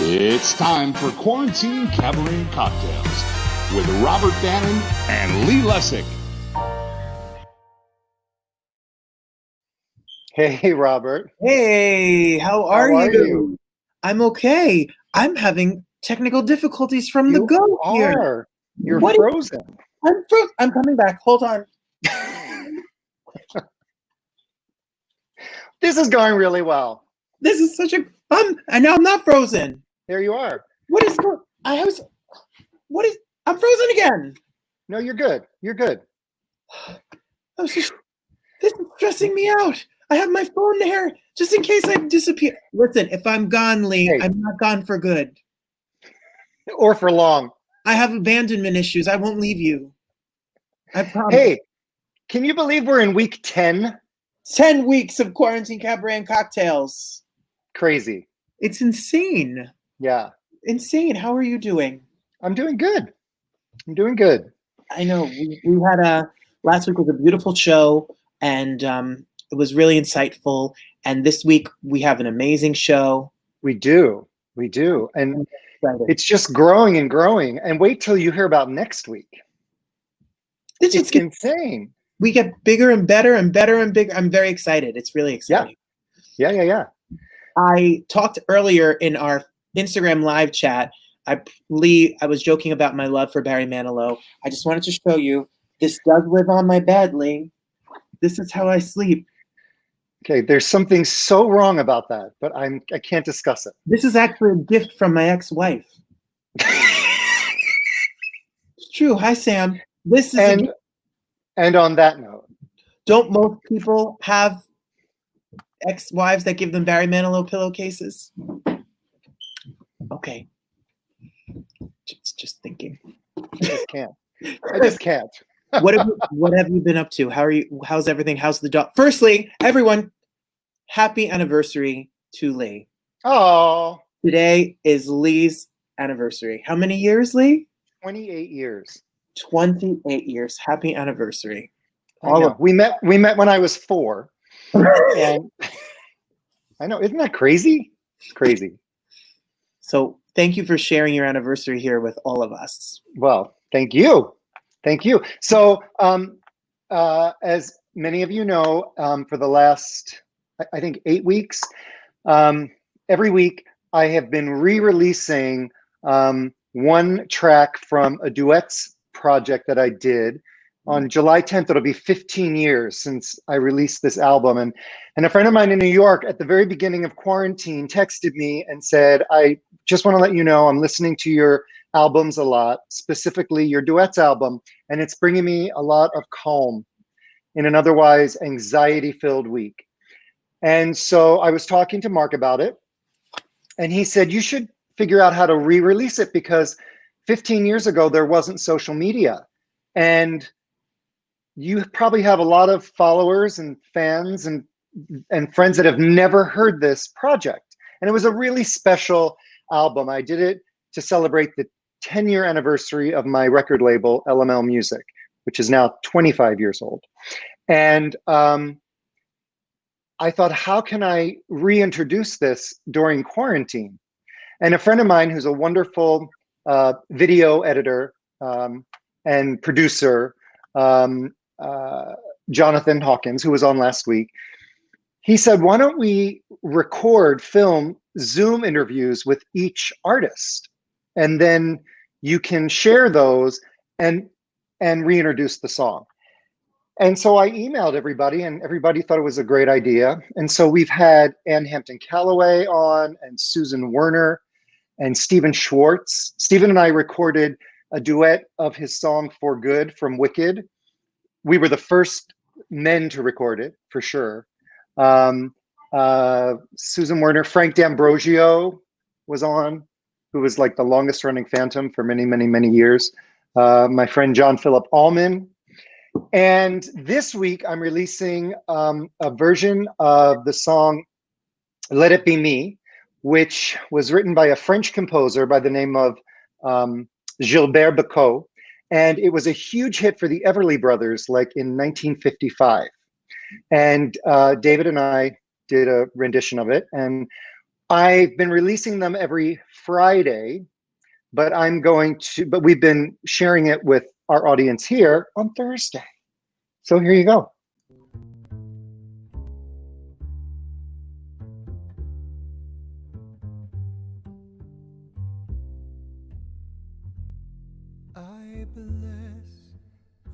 It's time for Quarantine Cabaret and Cocktails with Robert Bannon and Lee Lessack. Hey, Robert. Hey, how are you? I'm okay. I'm having technical difficulties from the go here. You're frozen. I'm frozen. I'm coming back. Hold on. This is going really well. This is such a and now I'm not frozen. There you are. What is going I'm frozen again. No, you're good. You're good. This is stressing me out. I have my phone there just in case I disappear. Listen, if I'm gone, Lee, Hey. I'm not gone for good. Or for long. I have abandonment issues. I won't leave you. I promise. Hey, can you believe we're in week 10? 10 weeks of Quarantine Cabaret and Cocktails. Crazy. It's insane. Yeah. Insane. How are you doing? I'm doing good. I'm doing good. I know. We had last week was a beautiful show, and it was really insightful. And this week we have an amazing show. We do. We do. And it's just growing and growing. And wait till you hear about next week. It's insane. We get bigger and better and better and bigger. I'm very excited. It's really exciting. Yeah. I talked earlier in our Instagram live chat. I was joking about my love for Barry Manilow. I just wanted to show you. This does live on my bed, Lee. This is how I sleep. Okay, there's something so wrong about that, but I can't discuss it. This is actually a gift from my ex-wife. It's true. Hi, Sam. This is and on that note, don't most people have ex-wives that give them Barry Manilow pillowcases? Okay. Just thinking. I just can't. What have you been up to? How are you? How's everything? How's the dog? Firstly, everyone, happy anniversary to Lee. Oh. Today is Lee's anniversary. How many years, Lee? 28 years. 28 years. Happy anniversary. We met when I was 4. And I know, isn't that crazy? It's crazy. So thank you for sharing your anniversary here with all of us. Well, thank you. Thank you. So as many of you know, for the last, I think 8 weeks, every week I have been re-releasing one track from a duets project that I did. On July 10th, it'll be 15 years since I released this album. And a friend of mine in New York at the very beginning of quarantine texted me and said, I just want to let you know I'm listening to your albums a lot, specifically your duets album, and it's bringing me a lot of calm in an otherwise anxiety-filled week. And so I was talking to Mark about it, and he said, you should figure out how to re-release it because 15 years ago, there wasn't social media. And you probably have a lot of followers and fans and friends that have never heard this project. And it was a really special album. I did it to celebrate the 10-year anniversary of my record label, LML Music, which is now 25 years old. And I thought, how can I reintroduce this during quarantine? And a friend of mine who's a wonderful video editor and producer, Jonathan Hawkins, who was on last week, he said, why don't we film Zoom interviews with each artist? And then you can share those and reintroduce the song. And so I emailed everybody and everybody thought it was a great idea. And so we've had Ann Hampton Callaway on and Susan Werner and Stephen Schwartz. Stephen and I recorded a duet of his song For Good from Wicked. We were the first men to record it, for sure. Susan Werner, Frank D'Ambrosio was on, who was like the longest running Phantom for many, many, many years. My friend John Philip Allman. And this week I'm releasing a version of the song Let It Be Me, which was written by a French composer by the name of Gilbert Bécaud. And it was a huge hit for the Everly Brothers, like in 1955. And David and I did a rendition of it. And I've been releasing them every Friday, but we've been sharing it with our audience here on Thursday. So here you go. I bless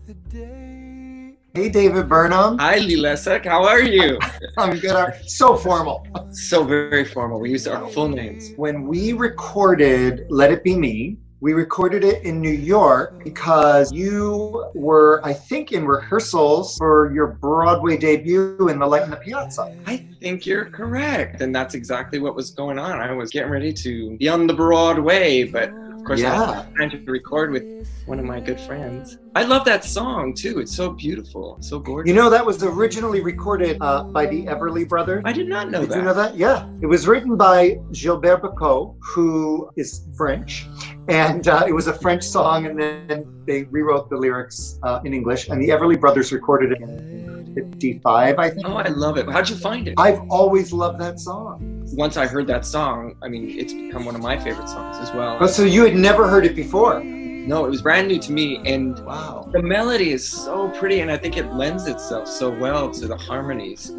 the day. Hey, David Burnham. Hi, Lessack. How are you? I'm good. So formal. So very formal. We used our full names. When we recorded Let It Be Me, we recorded it in New York because you were, I think, in rehearsals for your Broadway debut in The Light in the Piazza. I think you're correct. And that's exactly what was going on. I was getting ready to be on the Broadway, but of course I was trying to record with one of my good friends. I love that song too. It's so beautiful, so gorgeous. You know, that was originally recorded by the Everly Brothers. I did not know that. Did you know that? Yeah. It was written by Gilbert Bécaud, who is French. And it was a French song, and then they rewrote the lyrics in English. And the Everly Brothers recorded it in 55, I think. Oh, I love it. How'd you find it? I've always loved that song. Once I heard that song, I mean, it's become one of my favorite songs as well. Oh, so you had never heard it before? No, it was brand new to me, and wow, the melody is so pretty, and I think it lends itself so well to the harmonies.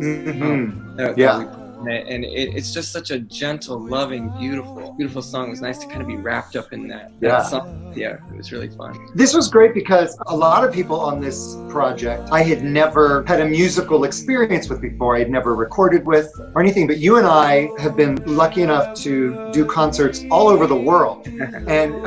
And it's just such a gentle, loving, beautiful song. It was nice to kind of be wrapped up in that song. Yeah, it was really fun. This was great because a lot of people on this project I had never had a musical experience with before. I had never recorded with or anything, but you and I have been lucky enough to do concerts all over the world. And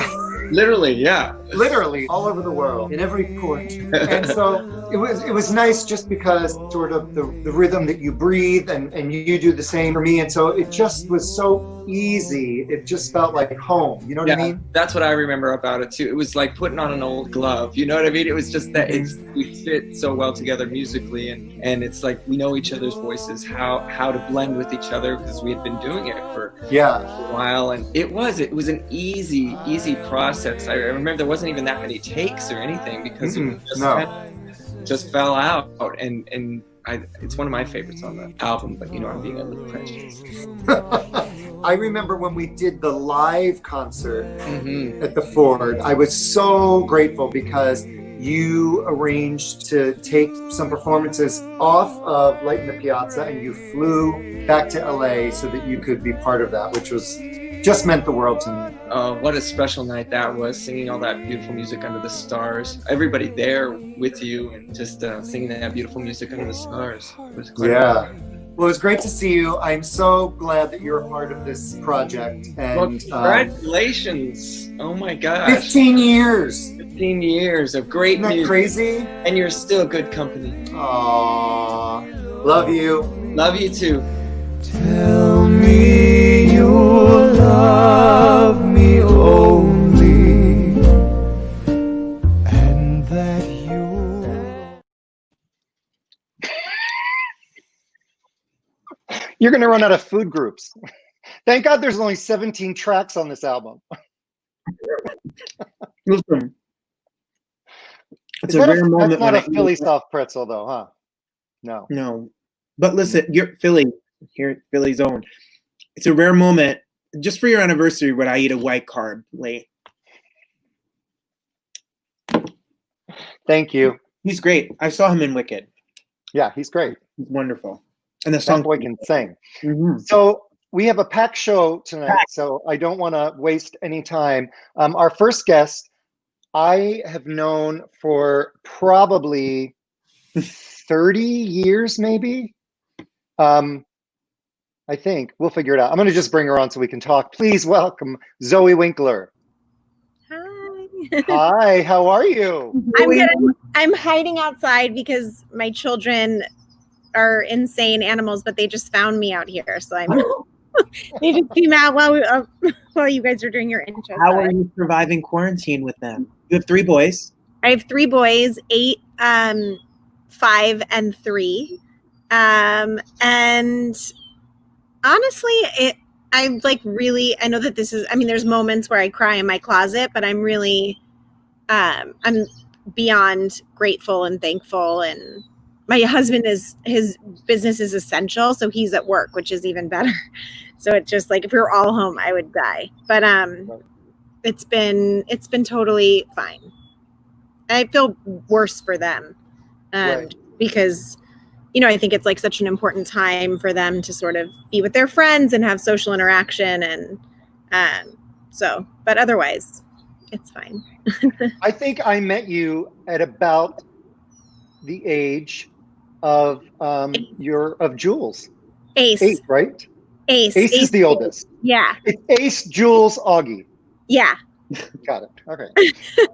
literally, yeah. Literally all over the world, in every port. And so it was nice just because sort of the rhythm that you breathe and you do the same for me. And so it just was so easy. It just felt like home. You know what I mean? That's what I remember about it too. It was like putting on an old glove. You know what I mean? It was just that we fit so well together musically, and it's like we know each other's voices, how to blend with each other, because we had been doing it for a while. And it was an easy process. I remember there wasn't even that many takes or anything because it just fell out, and it's one of my favorites on the album, but you know, I'm being a little prejudiced. I remember when we did the live concert at the Ford, I was so grateful because you arranged to take some performances off of Light in the Piazza and you flew back to LA so that you could be part of that, which was just meant the world to me. What a special night that was, singing all that beautiful music under the stars. Everybody there with you and just singing that beautiful music under the stars. It was great. Yeah. Well, it was great to see you. I'm so glad that you're a part of this project. And well, congratulations. Oh my gosh. 15 years. 15 years of great music. Isn't that crazy? And you're still good company. Aww. Love you. Love you too. Tell me you love me only, and that you... You're going to run out of food groups. Thank God there's only 17 tracks on this album. Listen, it's a rare moment. That's not a Philly soft pretzel, though, huh? No. No. But listen, you're Philly, here at Philly's own. It's a rare moment, just for your anniversary, when I eat a white carb late. Thank you. He's great. I saw him in Wicked. Yeah, he's great. He's wonderful. And the song boy can sing. So we have a packed show tonight, so I don't want to waste any time. Our first guest, I have known for probably 30 years, maybe. I think we'll figure it out. I'm going to just bring her on so we can talk. Please welcome Zoe Winkler. Hi. Hi, how are you? I'm good. I'm hiding outside because my children are insane animals, but they just found me out here. So they just came out while you guys are doing your intro. How are you surviving quarantine with them? You have 3 boys. I have 3 boys, 8, 5, and 3. And honestly, I know that this is, there's moments where I cry in my closet, but I'm really, I'm beyond grateful and thankful and my husband his business is essential, so he's at work, which is even better. So it's just like if we were all home, I would die. But it's been totally fine. I feel worse for them because I think it's like such an important time for them to sort of be with their friends and have social interaction, and but otherwise, it's fine. I think I met you at about the age of Jules. Ace. 8, right? Ace is the oldest. Yeah. It's Ace, Jules, Augie. Yeah. Got it. Okay.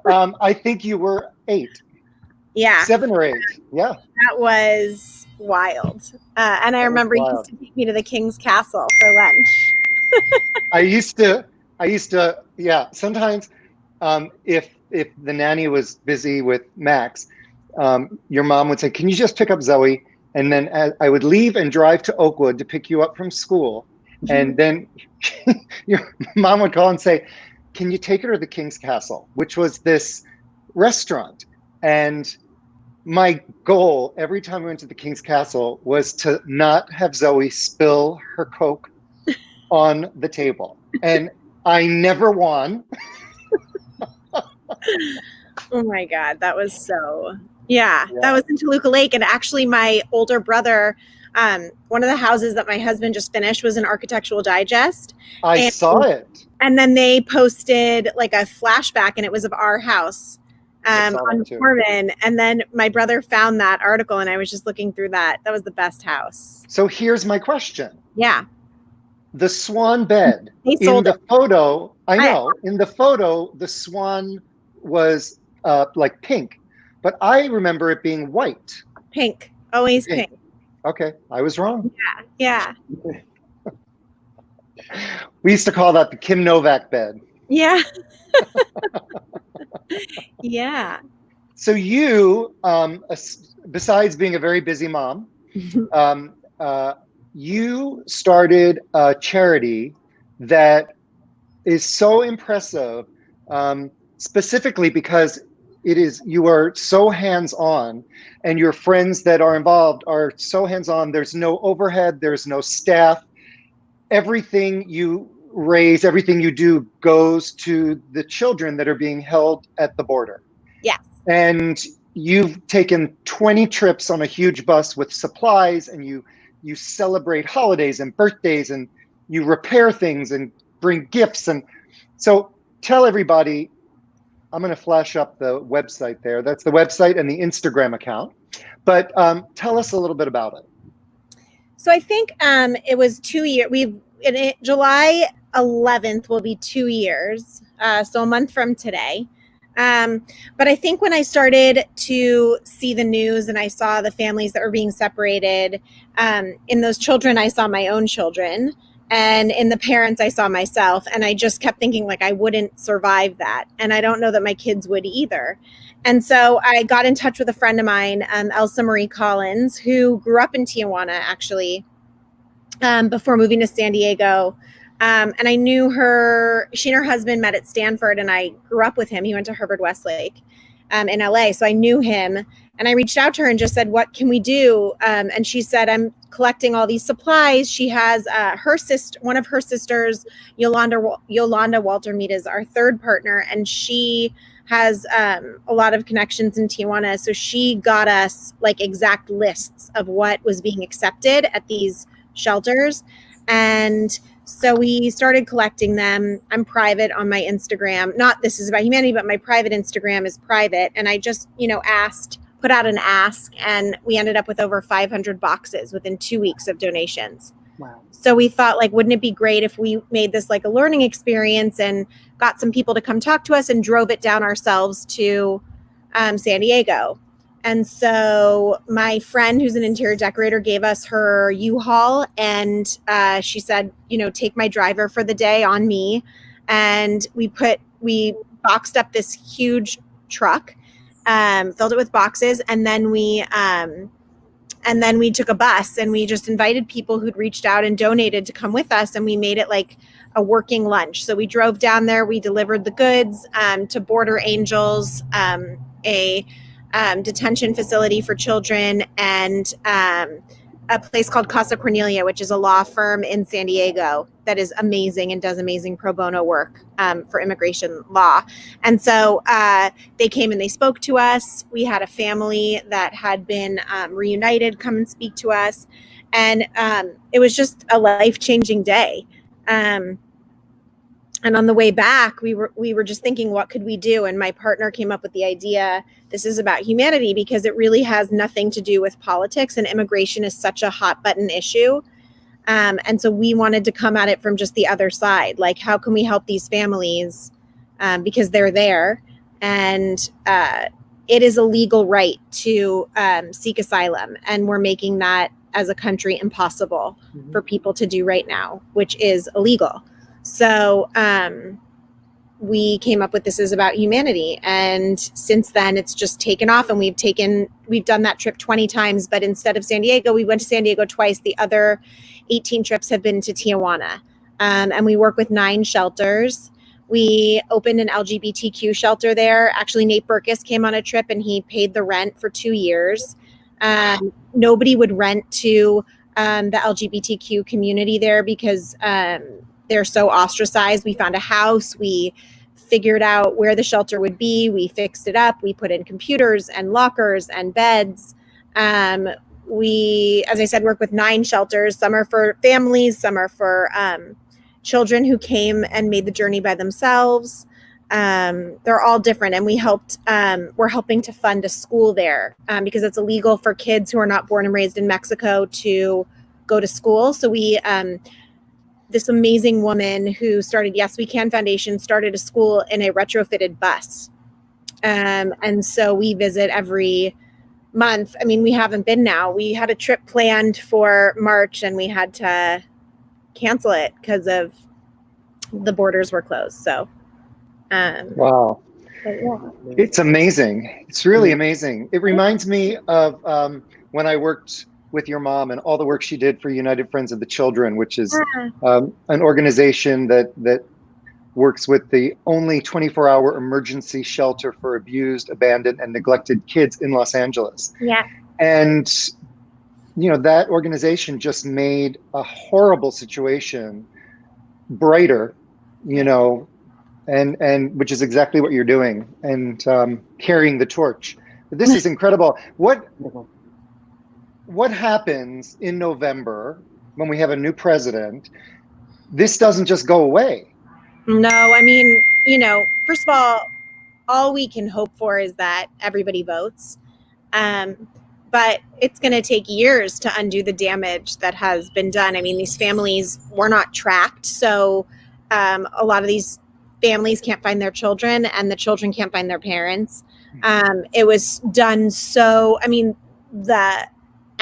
I think you were 8. Yeah. 7 or 8. Yeah. That was wild. And I remember he used to take me to the King's Castle for lunch. I used to, yeah. Sometimes, if the nanny was busy with Max, your mom would say, "Can you just pick up Zoe?" And then I would leave and drive to Oakwood to pick you up from school. And then your mom would call and say, "Can you take her to the King's Castle?" which was this restaurant. And my goal every time we went to the King's Castle was to not have Zoe spill her Coke on the table. And I never won. Oh my God, that was so... Yeah, that was in Toluca Lake. And actually my older brother, one of the houses that my husband just finished was an Architectural Digest. I saw it. And then they posted like a flashback, and it was of our house on Mormon. And then my brother found that article, and I was just looking through that. That was the best house. So here's my question. Yeah. The swan bed in the photo, in the photo, the swan was like pink. But I remember it being white. Pink. Always pink. Okay. I was wrong. Yeah. We used to call that the Kim Novak bed. Yeah. Yeah. So you, besides being a very busy mom, you started a charity that is so impressive, specifically because you are so hands-on, and your friends that are involved are so hands-on. There's no overhead, there's no staff. Everything you raise, everything you do goes to the children that are being held at the border. Yes. And you've taken 20 trips on a huge bus with supplies, and you celebrate holidays and birthdays, and you repair things and bring gifts. And so tell everybody, I'm going to flash up the website there. That's the website and the Instagram account. But tell us a little bit about it. So I think it was 2 years. July 11th will be 2 years. So a month from today. But I think when I started to see the news and I saw the families that were being separated, in those children, I saw my own children. And in the parents, I saw myself, and I just kept thinking like I wouldn't survive that. And I don't know that my kids would either. And so I got in touch with a friend of mine, Elsa Marie Collins, who grew up in Tijuana, actually, before moving to San Diego. And I knew her, she and her husband met at Stanford, and I grew up with him. He went to Harvard Westlake in LA. So I knew him, and I reached out to her and just said, what can we do? And she said, I'm collecting all these supplies. She has one of her sisters, Yolanda Walter-Mead, is our third partner. And she has a lot of connections in Tijuana. So she got us like exact lists of what was being accepted at these shelters. And so we started collecting them. I'm private on my Instagram. Not This Is About Humanity, but my private Instagram is private. And I just, put out an ask, and we ended up with over 500 boxes within 2 weeks of donations. Wow. So we thought, like, wouldn't it be great if we made this like a learning experience and got some people to come talk to us and drove it down ourselves to San Diego. And so my friend, who's an interior decorator, gave us her U-Haul, and she said, take my driver for the day on me. And we boxed up this huge truck, filled it with boxes, and then we took a bus, and we just invited people who'd reached out and donated to come with us, and we made it like a working lunch. So we drove down there, we delivered the goods to Border Angels, a detention facility for children, and a place called Casa Cornelia, which is a law firm in San Diego that is amazing and does amazing pro bono work for immigration law. And so they came and they spoke to us. We had a family that had been reunited come and speak to us. And it was just a life-changing day. And on the way back, we were just thinking, what could we do? And my partner came up with the idea, this is about humanity, because it really has nothing to do with politics, and immigration is such a hot button issue. And so we wanted to come at it from just the other side. Like, how can we help these families? Because they're there, and it is a legal right to seek asylum. And we're making that as a country impossible for people to do right now, which is illegal. So we came up with This Is About Humanity. And since then, it's just taken off. And we've done that trip 20 times. But instead of San Diego, we went to San Diego twice. The other 18 trips have been to Tijuana. And we work with 9 shelters. We opened an LGBTQ shelter there. Actually, Nate Berkus came on a trip and he paid the rent for 2 years. Nobody would rent to the LGBTQ community there because they're so ostracized. We found a house. We figured out where the shelter would be. We fixed it up. We put in computers and lockers and beds. We, as I said, work with 9 shelters. Some are for families. Some are for children who came and made the journey by themselves. They're all different. And we're helping to fund a school there because it's illegal for kids who are not born and raised in Mexico to go to school. So this amazing woman who started Yes We Can Foundation started a school in a retrofitted bus. And so we visit every month. I mean, we haven't been now. We had a trip planned for March and we had to cancel it because of the borders were closed. So, wow. yeah. It's amazing. It's really amazing. It reminds me of when I worked with your mom and all the work she did for United Friends of the Children, which is an organization that works with the only 24-hour emergency shelter for abused, abandoned, and neglected kids in Los Angeles. Yeah. And, that organization just made a horrible situation brighter, and which is exactly what you're doing, and carrying the torch. But this is incredible. What happens in November when we have a new president? This doesn't just go away. No, I mean, first of all we can hope for is that everybody votes. But it's going to take years to undo the damage that has been done. I mean, these families were not tracked. So a lot of these families can't find their children and the children can't find their parents. It was done the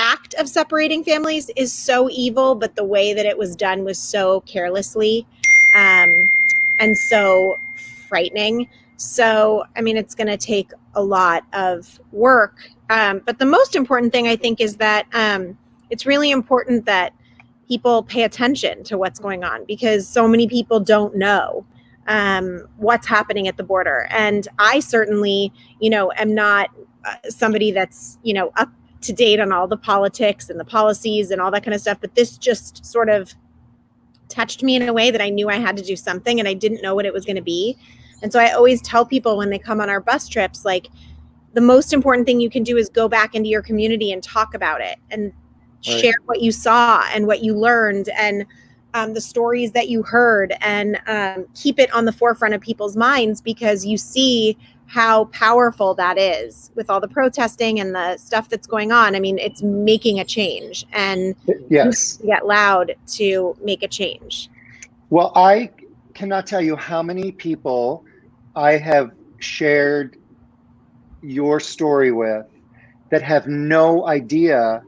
act of separating families is so evil, but the way that it was done was so carelessly and so frightening. So, I mean, it's going to take a lot of work. But the most important thing, I think, is that it's really important that people pay attention to what's going on because so many people don't know what's happening at the border. And I certainly, am not somebody that's, up to date on all the politics and the policies and all that kind of stuff. But this just sort of touched me in a way that I knew I had to do something and I didn't know what it was going to be. And so I always tell people when they come on our bus trips, like the most important thing you can do is go back into your community and talk about it and share what you saw and what you learned and the stories that you heard and keep it on the forefront of people's minds because you see how powerful that is with all the protesting and the stuff that's going on. I mean, it's making a change and yes, you get loud to make a change. Well, I cannot tell you how many people I have shared your story with that have no idea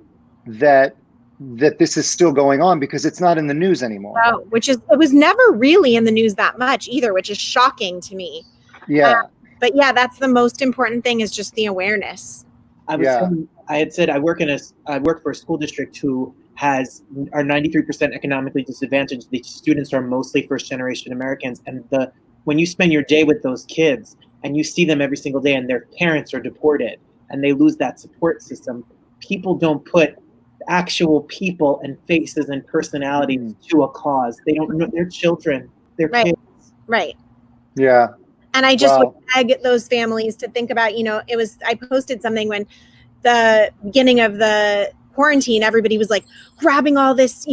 that this is still going on because it's not in the news anymore. Oh, it was never really in the news that much either, which is shocking to me. Yeah. But yeah, that's the most important thing is just the awareness. I had said I work for a school district who are 93% economically disadvantaged. The students are mostly first-generation Americans, and when you spend your day with those kids and you see them every single day, and their parents are deported, and they lose that support system. People don't put actual people and faces and personalities to a cause. They don't know their children, their Right. kids. Right. Yeah. And I just Wow. would beg those families to think about, I posted something when the beginning of the quarantine, everybody was like grabbing all this,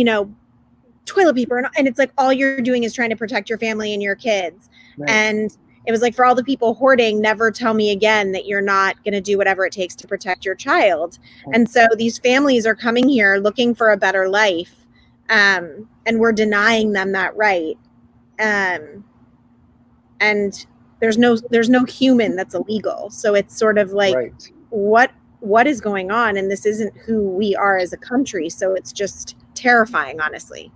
toilet paper. And it's like, all you're doing is trying to protect your family and your kids. Right. And it was like, for all the people hoarding, never tell me again that you're not going to do whatever it takes to protect your child. And so these families are coming here looking for a better life. And we're denying them that right. And there's no human that's illegal. So it's sort of like, Right. what is going on? And this isn't who we are as a country. So it's just terrifying, honestly.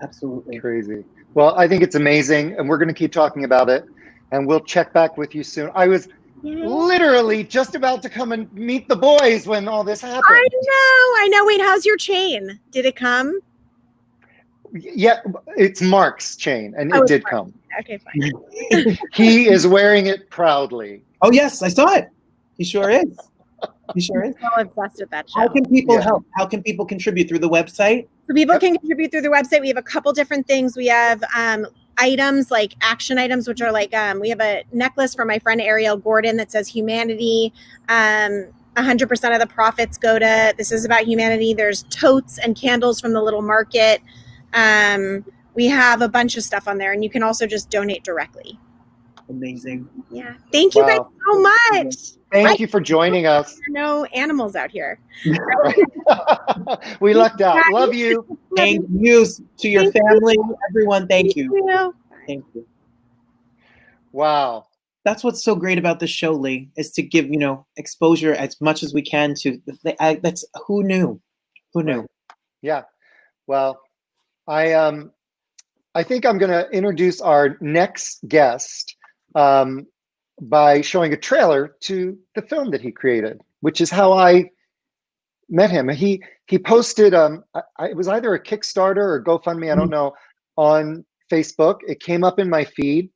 Absolutely. Crazy. Well, I think it's amazing, and we're going to keep talking about it, and we'll check back with you soon. I was literally just about to come and meet the boys when all this happened. I know. Wait, how's your chain? Did it come? Yeah, it's Mark's chain, and Oh, it it's did Mark. come. Okay, fine. He is wearing it proudly. Oh yes, I saw it. He sure is. He sure is. I'm so obsessed with that show. How can people Yeah. help? How can people contribute through the website? So people can contribute through the website. We have a couple different things. We have items like action items, which are like we have a necklace for my friend Ariel Gordon that says humanity. 100% of the profits go to This Is About Humanity. There's totes and candles from the little market. We have a bunch of stuff on there, and you can also just donate directly. Amazing. Yeah. Thank you guys Wow. so much. Thank you for joining us. There are no animals out here. We lucked out. Love you. Thank you to your Thank you. family, everyone. Thank you. Thank you. Wow. That's what's so great about this show, Lee, is to give exposure as much as we can to. That's who knew. Who knew? Yeah. Well, I think I'm going to introduce our next guest by showing a trailer to the film that he created, which is how I met him. He posted it was either a Kickstarter or GoFundMe, I don't know, on Facebook. It came up in my feed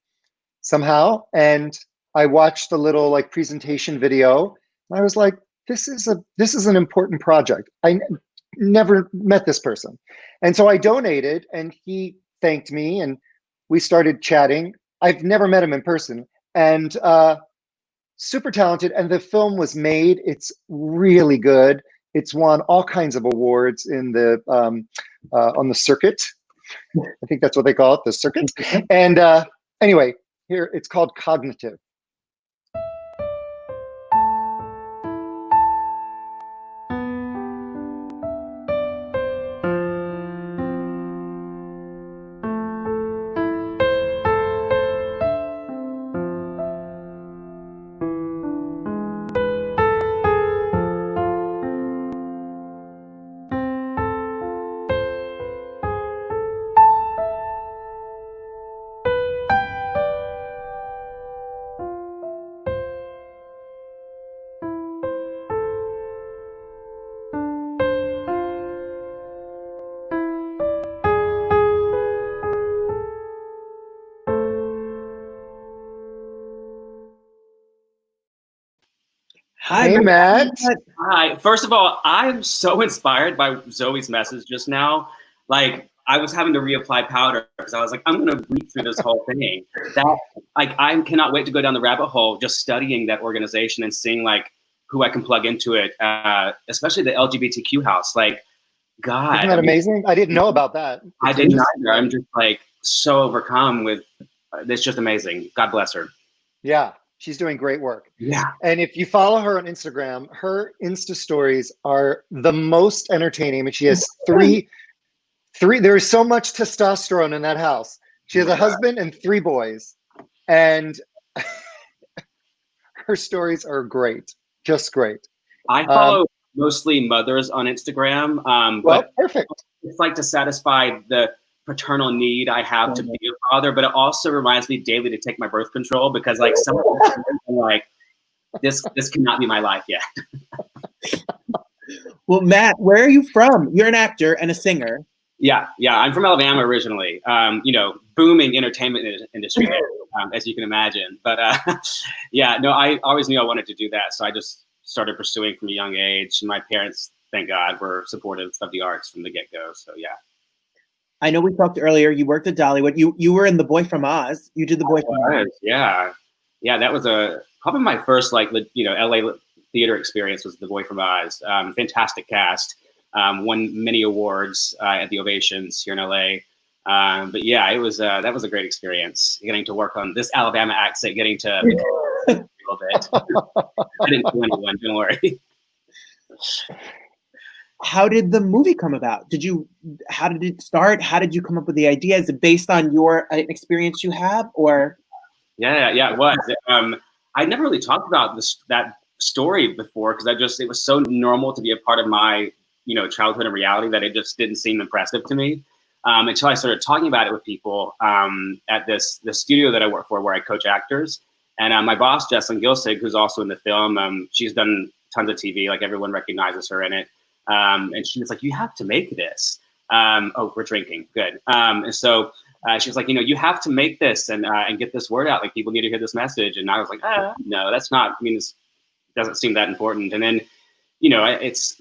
somehow, and I watched the little like presentation video. And I was like, this is an important project. I never met this person, and so I donated, and he thanked me, and we started chatting. I've never met him in person, and super talented. And the film was made. It's really good. It's won all kinds of awards in the on the circuit. I think that's what they call it, the circuit. And anyway, here it's called Cognitive. Hi, Hey, Matt. Hi. First of all, I'm so inspired by Zoe's message just now. Like, I was having to reapply powder because I was like, I'm going to read through this whole thing. I cannot wait to go down the rabbit hole just studying that organization and seeing like who I can plug into it, especially the LGBTQ house. Like, God. Isn't that amazing? I didn't know about that. I didn't either. I'm just like so overcome with it's just amazing. God bless her. Yeah, she's doing great work. Yeah. And if you follow her on Instagram, her Insta stories are the most entertaining. I mean, she has three, there is so much testosterone in that house. She has a husband and 3 boys. And her stories are great, just great. I follow mostly mothers on Instagram. Well, but perfect. it's like to satisfy the paternal need I have to be a father, but it also reminds me daily to take my birth control because like some like this cannot be my life yet. Well, Matt, where are you from? You're an actor and a singer. Yeah. I'm from Alabama originally. Booming entertainment industry, as you can imagine. But I always knew I wanted to do that, so I just started pursuing from a young age. My parents, thank God, were supportive of the arts from the get-go. So yeah. I know we talked earlier. You worked at Dollywood. You were in The Boy from Oz. You did The Boy from Oz. Yeah, that was probably my first LA theater experience was The Boy from Oz. Fantastic cast. Won many awards at the Ovations here in LA. But yeah, it was that was a great experience. Getting to work on this Alabama accent, getting to a little bit. I didn't do anyone. Don't worry. How did the movie come about? How did it start? How did you come up with the idea? Is it based on your experience you have, or? Yeah, it was. I never really talked about that story before because it was so normal to be a part of my, childhood and reality that it just didn't seem impressive to me until I started talking about it with people at the studio that I work for, where I coach actors. And my boss, Jesslyn Gilsig, who's also in the film, she's done tons of TV, like everyone recognizes her in it. And she was like, you have to make this. Oh, we're drinking. Good. And so she was like, you have to make this and get this word out. Like, people need to hear this message. And I was like, no, that's not, this doesn't seem that important. And then, it's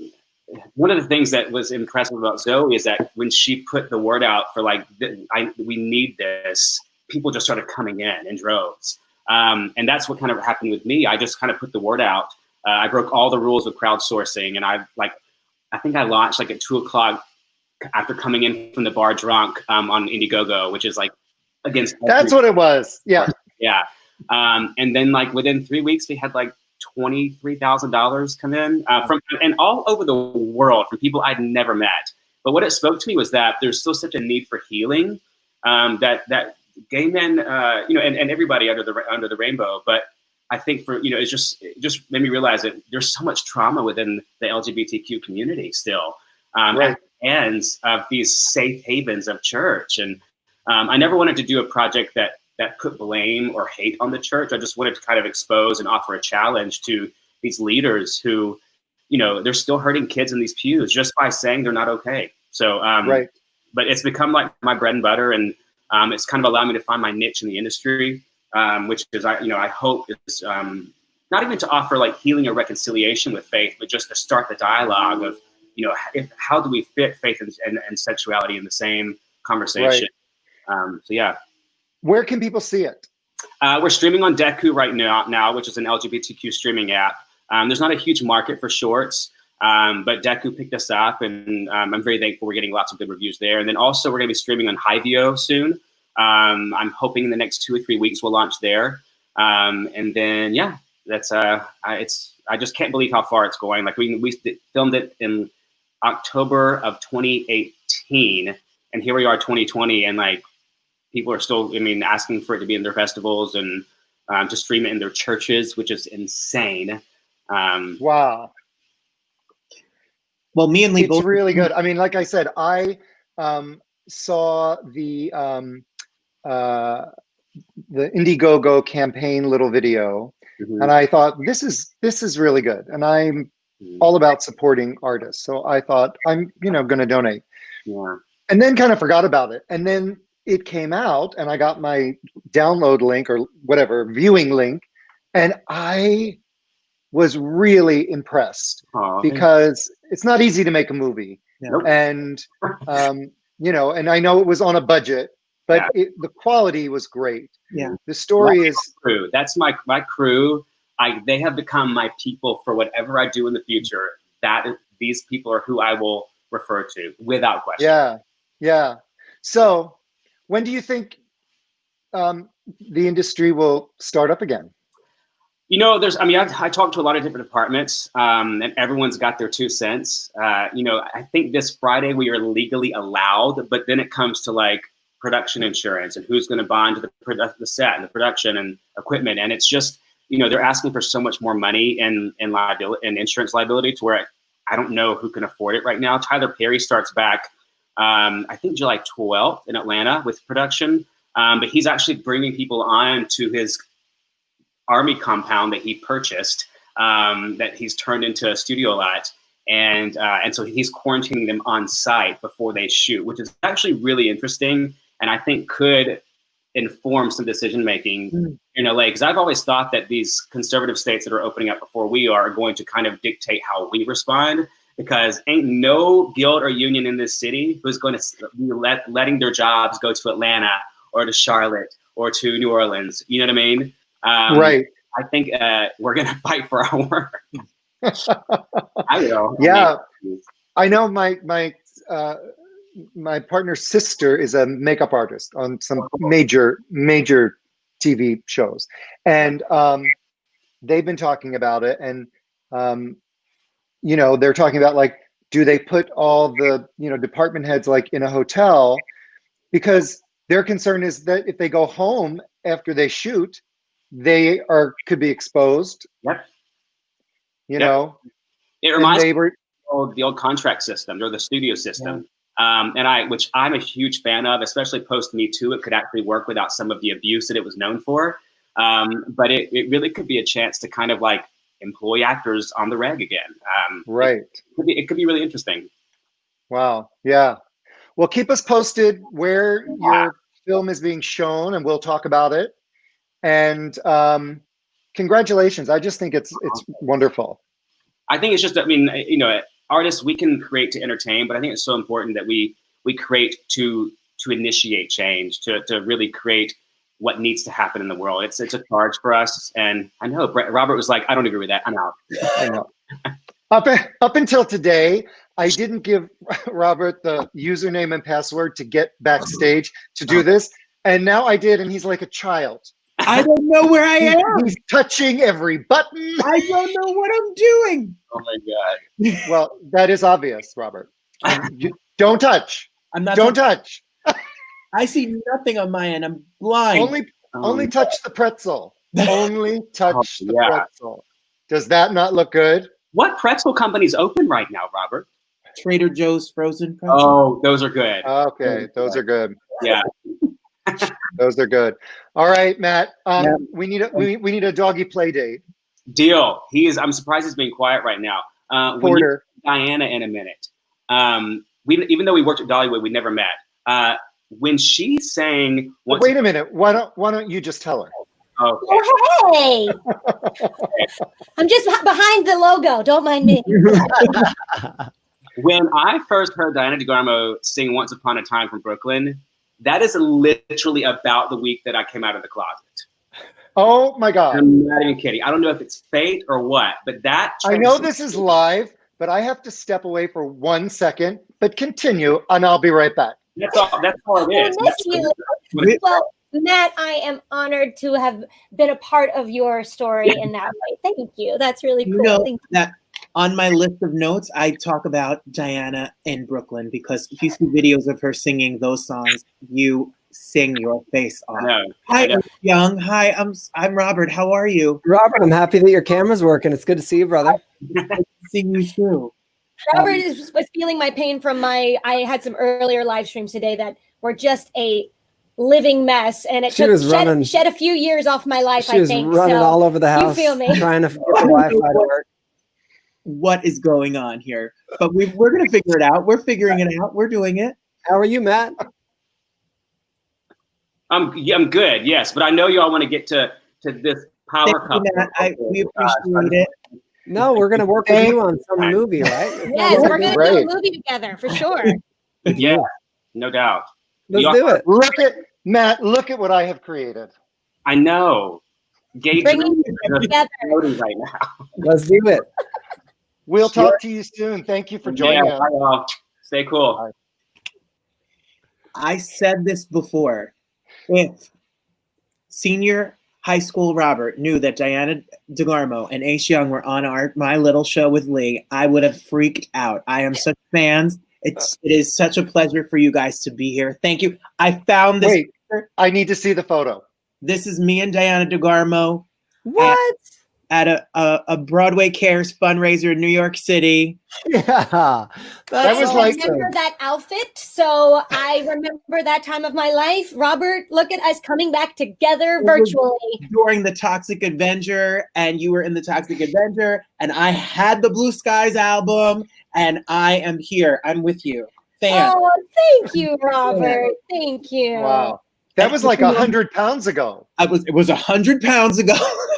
one of the things that was impressive about Zoe is that when she put the word out for we need this, people just started coming in droves. And that's what kind of happened with me. I just kind of put the word out. I broke all the rules of crowdsourcing, and I think I launched at 2:00 after coming in from the bar drunk on Indiegogo, which is against. That's what it was. Yeah. Yeah. And then within 3 weeks, we had $23,000 come in from and all over the world from people I'd never met. But what it spoke to me was that there's still such a need for healing that gay men, and everybody under the rainbow. But I think it just made me realize that there's so much trauma within the LGBTQ community still, right. at the ends of these safe havens of church. And I never wanted to do a project that put blame or hate on the church. I just wanted to kind of expose and offer a challenge to these leaders who, they're still hurting kids in these pews just by saying they're not okay. So, right. But it's become my bread and butter, and it's kind of allowed me to find my niche in the industry. Which is, I hope is not even to offer healing or reconciliation with faith, but just to start the dialogue of, how do we fit faith and sexuality in the same conversation? Right. So yeah. Where can people see it? We're streaming on Deku right now, which is an LGBTQ streaming app. There's not a huge market for shorts, but Deku picked us up, and I'm very thankful we're getting lots of good reviews there. And then also we're going to be streaming on Hyvio soon. I'm hoping in the next 2 or 3 weeks we'll launch there. And then, yeah, that's, I just can't believe how far it's going. We filmed it in October of 2018, and here we are 2020, and people are still, asking for it to be in their festivals and to stream it in their churches, which is insane. Wow. Well, me and Lee it's really good. Like I said, I saw the Indiegogo campaign little video, and I thought this is really good, and I'm all about supporting artists. So I thought I'm going to donate. Yeah. And then kind of forgot about it, and then it came out, and I got my download link or whatever viewing link, and I was really impressed because it's not easy to make a movie, and and I know it was on a budget. But the quality was great. Yeah. The story is crew. That's my crew. They have become my people for whatever I do in the future. These people are who I will refer to without question. Yeah. Yeah. So when do you think the industry will start up again? I talked to a lot of different departments, and everyone's got their 2 cents. I think this Friday we are legally allowed, but then it comes to production insurance and who's going to bond the set and the production and equipment. And it's just, they're asking for so much more money and liability and insurance liability to where I don't know who can afford it right now. Tyler Perry starts back, I think July 12th in Atlanta with production. But he's actually bringing people on to his army compound that he purchased, that he's turned into a studio lot. And so he's quarantining them on site before they shoot, which is actually really interesting. And I think could inform some decision making in LA. Because I've always thought that these conservative states that are opening up before we are going to kind of dictate how we respond. Because ain't no guild or union in this city who's going to be letting their jobs go to Atlanta or to Charlotte or to New Orleans. You know what I mean? Right. I think we're going to fight for our work. I will. Yeah. I know my partner's sister is a makeup artist on some major TV shows. And they've been talking about it. And, they're talking about like, do they put all the, department heads like in a hotel? Because their concern is that if they go home after they shoot, they could be exposed. Yep. You know, it reminds me of the old contract system or the studio system. Yeah. Which I'm a huge fan of, especially post Me Too. It could actually work without some of the abuse that it was known for. But it really could be a chance to kind of like employ actors on the reg again. Right. It could be really interesting. Wow. Yeah. Well, keep us posted where your film is being shown, and we'll talk about it. And congratulations. I just think it's wonderful. I think it's just, artists, we can create to entertain, but I think it's so important that we create to initiate change, to really create what needs to happen in the world. It's a charge for us. And I know Robert was like, I don't agree with that. I'm out. I know. Up until today, I didn't give Robert the username and password to get backstage to do this. And now I did, and he's like a child. I don't know where I am. He's touching every button. I don't know what I'm doing. Oh my God. Well, that is obvious, Robert. Don't touch. I'm not. Don't touch. I see nothing on my end. I'm blind. Only touch the pretzel. Only touch the pretzel. Does that not look good? What pretzel company's open right now, Robert? Trader Joe's frozen pretzel. Oh, those are good. Okay, those are good. Yeah. Those are good. All right, Matt. We need a doggy play date. Deal. I'm surprised he's being quiet right now. Porter. Diana in a minute. Even though we worked at Dollywood, we never met. When she sang, wait a minute. Why don't you just tell her? Okay. Oh, hey! I'm just behind the logo. Don't mind me. When I first heard Diana DeGarmo sing "Once Upon a Time" from Brooklyn, that is literally about the week that I came out of the closet. Oh my God! I'm not even kidding. I don't know if it's fate or what, but that. I know this is live, but I have to step away for 1 second. But continue, and I'll be right back. That's all it is. I miss you. Well, Matt, I am honored to have been a part of your story in that way. Thank you. That's really cool. You know that on my list of notes, I talk about Diana in Brooklyn, because if you see videos of her singing those songs, you sing your face off. Hi, I'm Young. Hi, I'm Robert. How are you? Robert, I'm happy that your camera's working. It's good to see you, brother. Good to see you too. Robert was feeling my pain from I had some earlier live streams today that were just a living mess, and it shed a few years off my life. She was running all over the house. You feel me? Trying to get the Wi-Fi to work. What is going on here? But we're going to figure it out. We're figuring it out. We're doing it. How are you, Matt? I'm good. Yes, but I know y'all want to get to this power couple. We appreciate it. No, we're going to work with you on some movie, right? Yes, we're going to do a movie together for sure. Yeah, no doubt. Let's do it. Look at what I have created. I know. Bringing it together right now. Let's do it. We'll talk to you soon. Thank you for joining us. Stay cool. Bye. I said this before. If senior high school Robert knew that Diana DeGarmo and Ace Young were on my little show with Lee, I would have freaked out. I am such fans. It is such a pleasure for you guys to be here. Thank you. I found this. Wait, I need to see the photo. This is me and Diana DeGarmo. What? At a Broadway Cares fundraiser in New York City. Yeah. That was like remember that outfit. So I remember that time of my life. Robert, look at us coming back together virtually. During the Toxic Avenger, and you were in the Toxic Avenger, and I had the Blue Skies album, and I am here. I'm with you. Fan. Oh, thank you, Robert. Thank you. Wow. That was like 100 pounds ago. It was 100 pounds ago.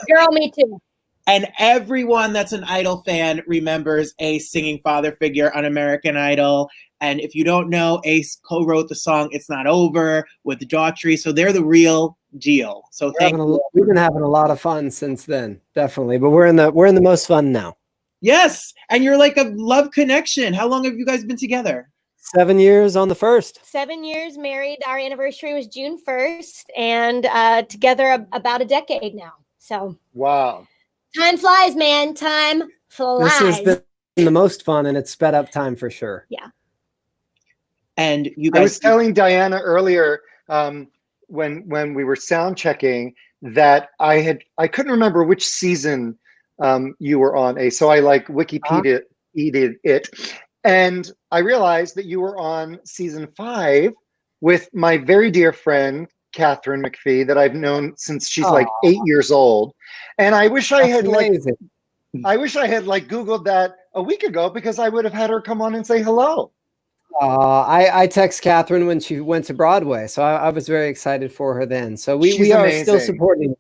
Girl, me too. And everyone that's an Idol fan remembers Ace singing Father Figure on American Idol. And if you don't know, Ace co-wrote the song "It's Not Over" with Daughtry, so they're the real deal. So we've been having a lot of fun since then, definitely. But we're in the most fun now. Yes, and you're like a love connection. How long have you guys been together? 7 years on the first. 7 years married. Our anniversary was June 1st, and together about a decade now. So wow, time flies, man. Time flies. This has been the most fun, and it's sped up time for sure. Yeah. And you guys, I was telling Diana earlier when we were sound checking that I couldn't remember which season you were on, so I like Wikipedia it, and I realized that you were on season 5 with my very dear friend Catherine McPhee that I've known since she's like 8 years old, and I wish I had amazing. like Googled that a week ago because I would have had her come on and say hello. I text Catherine when she went to Broadway, so I was very excited for her then. So we are still supporting each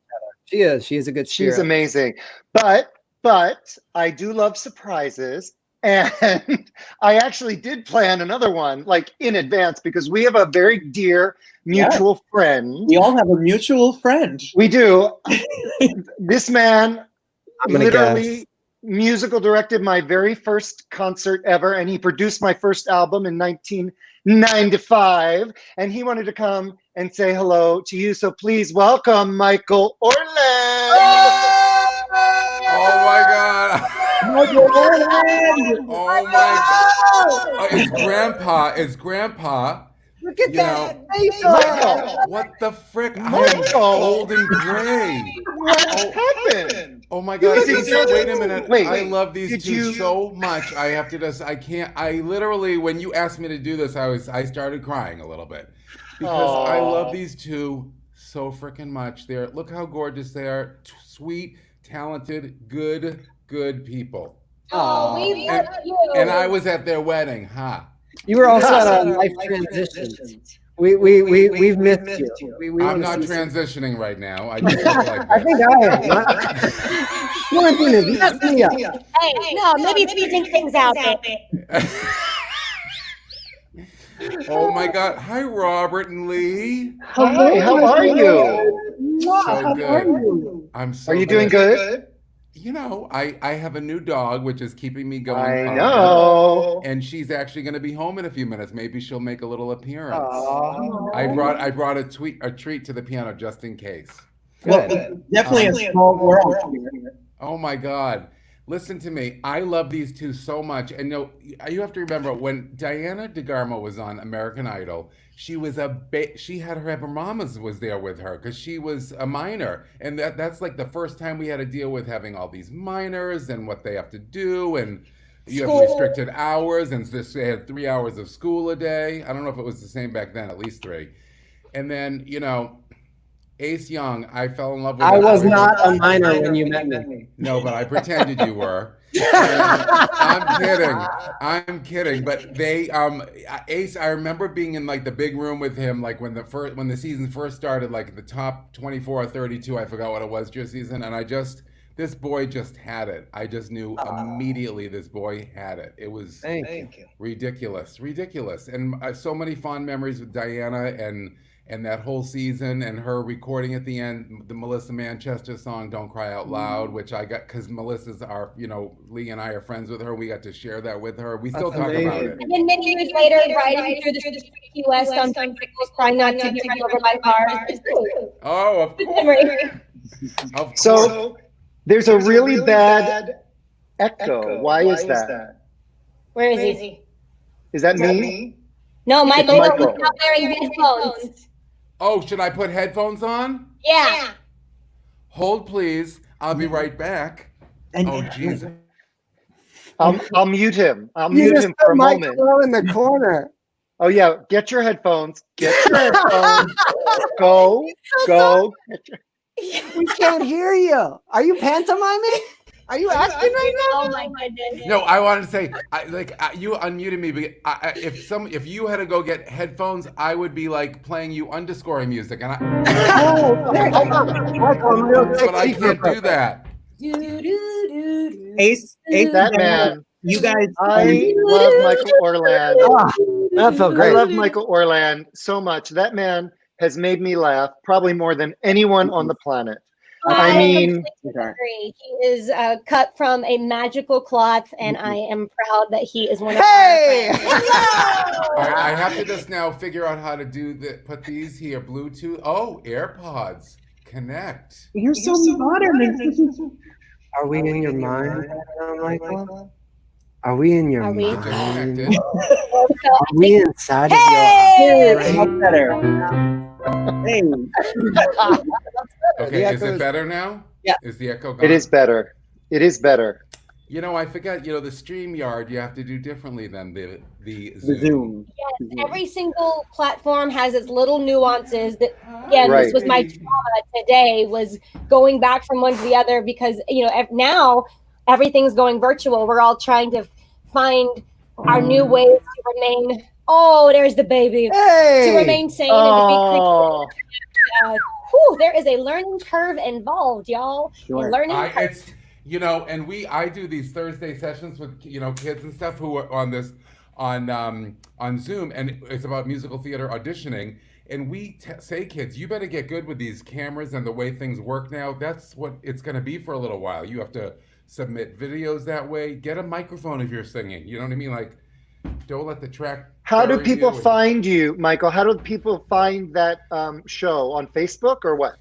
other. She is a good spirit. She's amazing, but I do love surprises, and I actually did plan another one like in advance because we have a very dear mutual friend. We all have a mutual friend. We do. This man literally musical directed my very first concert ever, and he produced my first album in 1995, and he wanted to come and say hello to you, so please welcome Michael Orland. Oh my God. Michael Orland. Oh my God. It's grandpa. Look at that. Michael. What the frick? Michael. I'm old and gray. What happened? Oh my God. Wait a minute. Wait, I love these two so much. I have to just, I literally, when you asked me to do this, I started crying a little bit because I love these two so freaking much. Look how gorgeous they are. Sweet, talented, good people. Oh, we love you. And I was at their wedding, huh? You were also at a life transition. We've missed you. I'm not transitioning right now. I just look like this. I think I am. You weren't doing this. Mess me up. Hey, no, maybe it's teasing things out. Oh my God. Hi, Robert and Lee. Hi, how are you? So good. I'm so Are you doing good? You know, I have a new dog, which is keeping me going. I know. And she's actually going to be home in a few minutes. Maybe she'll make a little appearance. Aww. I brought a treat to the piano just in case. Well, definitely a small world. Oh my God. Listen to me. I love these two so much. And you have to remember when Diana DeGarmo was on American Idol, she was she had her mamas was there with her because she was a minor. And that's like the first time we had to deal with having all these minors and what they have to do. And you have restricted hours, and they had 3 hours of school a day. I don't know if it was the same back then, at least 3. And then, Ace Young, I fell in love with. I was not a minor when you met me. No, but I pretended you were. I'm kidding. But they, Ace, I remember being in like the big room with him, like when the season first started, like the top 24 or 32, I forgot what it was, your season, and this boy just had it. I just knew immediately this boy had it. It was ridiculous, and so many fond memories with Diana and that whole season, and her recording at the end, the Melissa Manchester song, Don't Cry Out Loud, which I got, because Melissa's Lee and I are friends with her. We got to share that with her. We still talk about it. And then many years later, riding through the streets of Key West on bicycles, trying not to be run over by cars. Oh, of course. So there's a really bad echo. Why is that? Where is he? Is that me? No, Michael. He's Michael. not wearing headphones. Oh, should I put headphones on? Yeah. Hold, please. I'll be right back. Oh, Jesus. I'll mute him. I'll mute him for a moment. Michael in the corner. Oh yeah, get your headphones. Get your headphones. Go. We can't hear you. Are you pantomiming? Are you asking right now? Oh my goodness. No, I wanted to say, you unmuted me, but if you had to go get headphones, I would be like playing you underscoring music, and but I can't do that. Ace, That man. you guys. I love Michael Orland. That felt great. I love Michael Orland so much. That man has made me laugh probably more than anyone on the planet. I mean, completely agree. He is cut from a magical cloth, and I am proud that he is one of our friends. I have to just now figure out how to put these here. Bluetooth. Oh, AirPods. Connect. You're so modern. Are we in your mind, Michael? Are we in your mind? Connected. Are we inside of your brain? Much better. Hey. Okay, is it better now? Yeah. Is the echo gone? it is better. It is better. You know, I forgot, the StreamYard, you have to do differently than the Zoom. Yes, every single platform has its little nuances. That again, this was my trauma today, was going back from one to the other because now everything's going virtual. We're all trying to find our new ways to remain. Oh, there's the baby. To remain sane and to be creative. There is a learning curve involved, y'all. Sure. It's and I do these Thursday sessions with kids and stuff who are on this on Zoom, and it's about musical theater auditioning. And we say, kids, you better get good with these cameras and the way things work now. That's what it's going to be for a little while. You have to submit videos that way. Get a microphone if you're singing. You know what I mean? Like, don't let the track. How do people find you, Michael? How do people find that show on Facebook or what?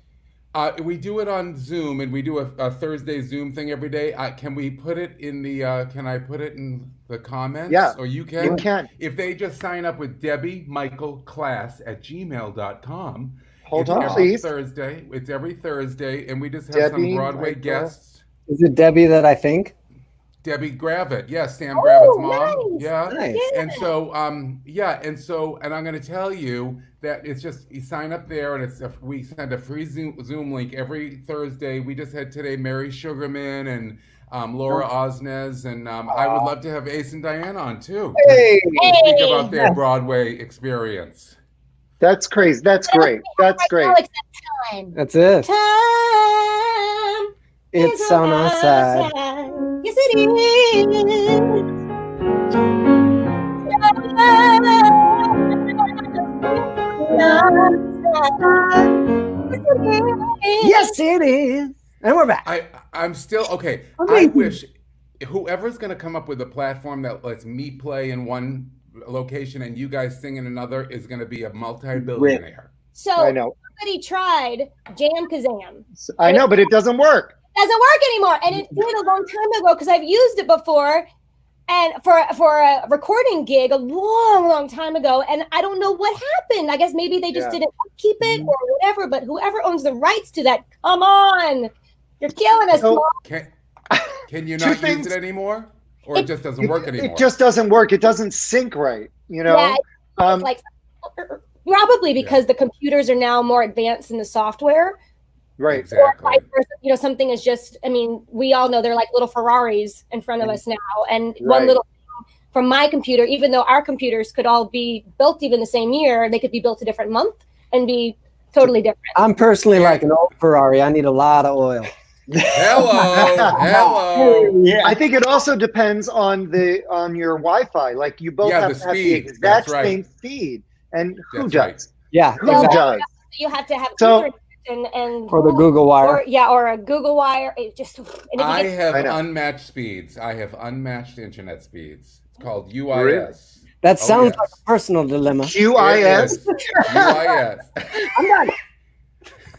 We do it on Zoom, and we do a Thursday Zoom thing every day. Can we put it in the? Can I put it in the comments? Yeah, or you can. You can. If they just sign up with DebbieMichaelClass@gmail.com. Hold on, please. Thursday. It's every Thursday, and we just have some Broadway guests. Is it Debbie that I think? Debbie Gravitt, yes, Sam Gravitt's mom. Nice. Yeah. Nice. And so, and I'm going to tell you that it's just, you sign up there, and we send a free Zoom link every Thursday. We just had today Mary Sugarman and Laura Osnes, and I would love to have Ace and Diane on too. Hey. To speak about their Broadway experience. That's crazy. That's great. That's great. That's it. Time. It's on our side. Yes, it is. Yes, it is. And we're back. I'm still okay. I wish whoever's going to come up with a platform that lets me play in one location and you guys sing in another is going to be a multi-billionaire. So I know. somebody tried Jam Kazam. I know, but it doesn't work. It doesn't work anymore, and it did a long time ago because I've used it before, and for a recording gig a long time ago, and I don't know what happened. I guess maybe they just didn't keep it or whatever. But whoever owns the rights to that, come on, you're killing us. So, Can you not use it anymore, or it just doesn't work anymore? It just doesn't work. It doesn't sync right. Yeah, it's like probably because the computers are now more advanced in the software. Right. Exactly. Or vice versa, something is just, we all know they're like little Ferraris in front of us now. And one little thing from my computer, even though our computers could all be built even the same year, they could be built a different month and be totally different. I'm personally like an old Ferrari. I need a lot of oil. Hello. Yeah. I think it also depends on your Wi-Fi. Like you both have to have the exact same speed. And who does? Yeah. Who does? You have to have and or the Google Wire. Or a Google Wire. It just. I have unmatched speeds. I have unmatched internet speeds. It's called UIS. Really? That sounds like a personal dilemma. UIS. UIS.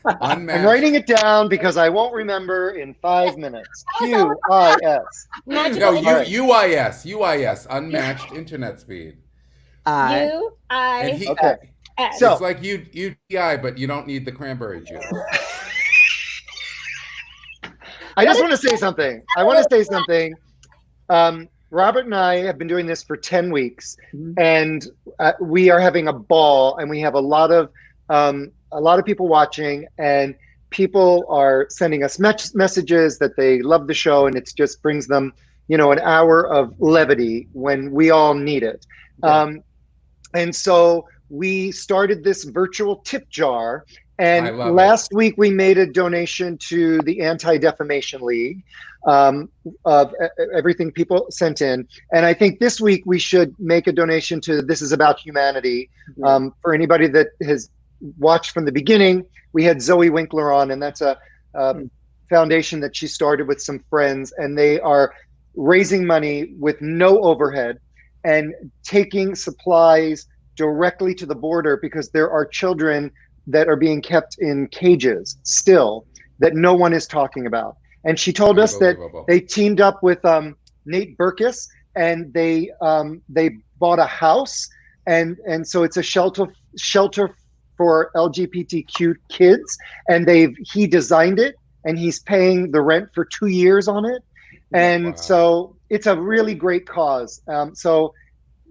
I'm writing it down because I won't remember in 5 minutes. QIS. No, UIS. UIS. Unmatched internet speed. UIS. Okay. So it's like UTI, but you don't need the cranberry juice. I just want to say something. Robert and I have been doing this for 10 weeks, and we are having a ball, and we have a lot of people watching, and people are sending us messages that they love the show, and it just brings them, an hour of levity when we all need it. Yeah. And so we started this virtual tip jar. And love last week we made a donation to the Anti-Defamation League of everything people sent in. And I think this week we should make a donation to This Is About Humanity. For anybody that has watched from the beginning, we had Zoe Winkler on, and that's a foundation that she started with some friends, and they are raising money with no overhead and taking supplies directly to the border, because there are children that are being kept in cages still that no one is talking about. And she told us that they teamed up with Nate Berkus, and they bought a house, and so it's a shelter for LGBTQ kids, and he designed it, and he's paying the rent for 2 years on it. And so it's a really great cause. So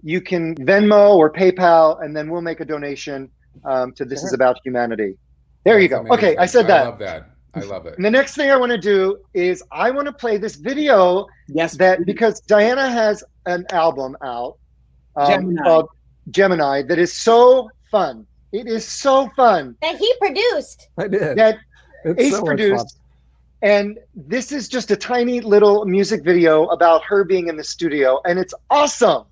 you can Venmo or PayPal, and then we'll make a donation to This Is About Humanity. There you go. Amazing. Okay, I said that. I love that. I love it. And the next thing I want to do is I want to play this video. Yes. Because Diana has an album out Gemini. called Gemini that is so fun. It is so fun. That he produced. I did. That It's Ace so much produced. fun. And this is just a tiny little music video about her being in the studio, and it's awesome.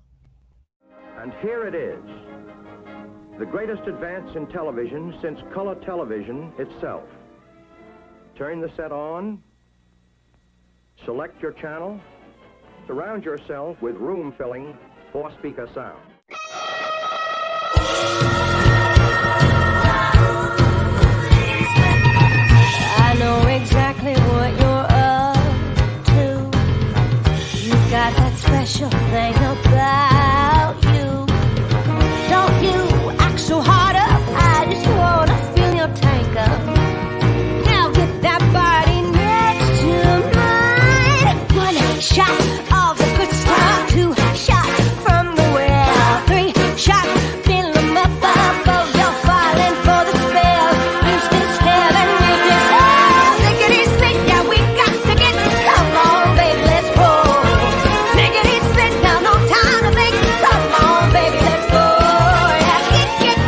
And here it is, the greatest advance in television since color television itself. Turn the set on, select your channel, surround yourself with room-filling 4-speaker sound. I know exactly what you're up to. You've got that special thing about you. Don't you act so hard up, I just wanna fill your tank up. Now get that body next to mine. 1 shot of the good stuff, 2 shots from the well, 3 shots, fill them up, oh, you're falling for the spell. Is this heaven? Is this hell? Lickety split, yeah, we got to get. Come on, baby, let's go. Lickety split, now no time to think. Come on, baby, let's go. Yeah, get.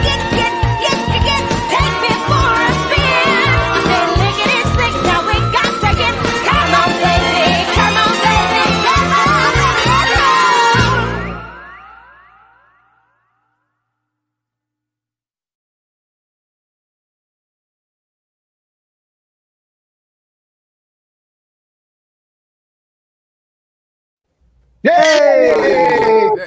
Take me for a spin. I say lickety split, now we got to get. Come on, baby, come on, baby, come on, baby, let's go. Yay!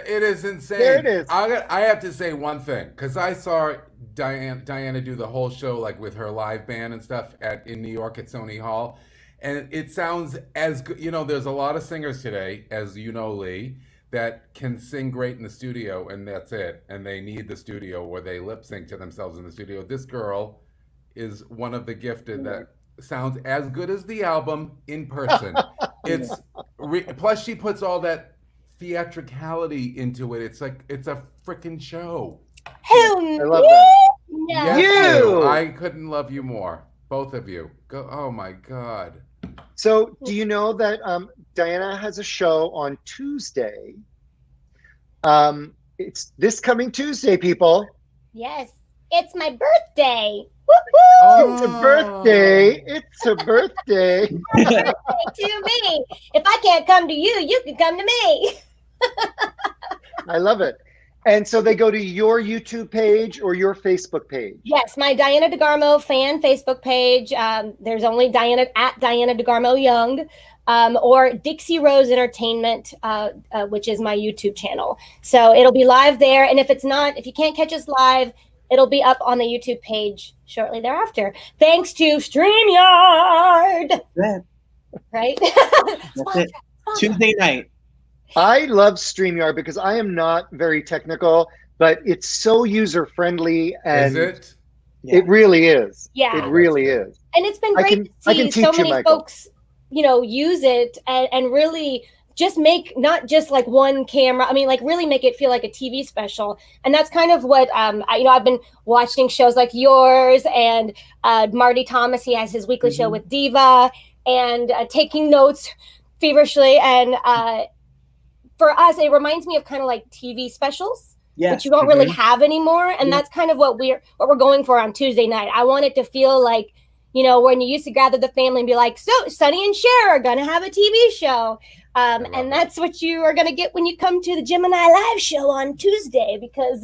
It is insane. There it is. I have to say one thing, because I saw Diana do the whole show, like with her live band and stuff in New York at Sony Hall, and it sounds as good. There's a lot of singers today, as you know, Lee, that can sing great in the studio, and that's it, and they need the studio, or they lip sync to themselves in the studio. This girl is one of the gifted that sounds as good as the album in person. It's plus she puts all that theatricality into it. It's like it's a freaking show. Who? I love that. No. Yes, You! I couldn't love you more. Both of you. Go. Oh my God. So do you know that Diana has a show on Tuesday? It's this coming Tuesday, people. Yes, it's my birthday. It's a birthday. It's a birthday. To me. If I can't come to you, you can come to me. I love it. And so they go to your YouTube page or your Facebook page. Yes, my Diana DeGarmo fan Facebook page. There's only Diana at Diana DeGarmo Young, or Dixie Rose Entertainment, which is my YouTube channel. So it'll be live there. And if you can't catch us live, it'll be up on the YouTube page shortly thereafter. Thanks to StreamYard. Yeah. Right? That's it. Tuesday night. I love StreamYard because I am not very technical, but it's so user friendly, and Is it? it really is. Yeah. It really is. And it's been I great can to see teach so you, many Michael. folks, use it and really just make not just like one camera. I mean, like really make it feel like a TV special. And that's kind of what I've been watching shows like yours and Marty Thomas. He has his weekly show with Diva and taking notes feverishly. And for us, it reminds me of kind of like TV specials, which you don't really have anymore. And that's kind of what we're going for on Tuesday night. I want it to feel like, when you used to gather the family and be like, so Sonny and Cher are gonna have a TV show. And that's what you are going to get when you come to the Gemini Live show on Tuesday, because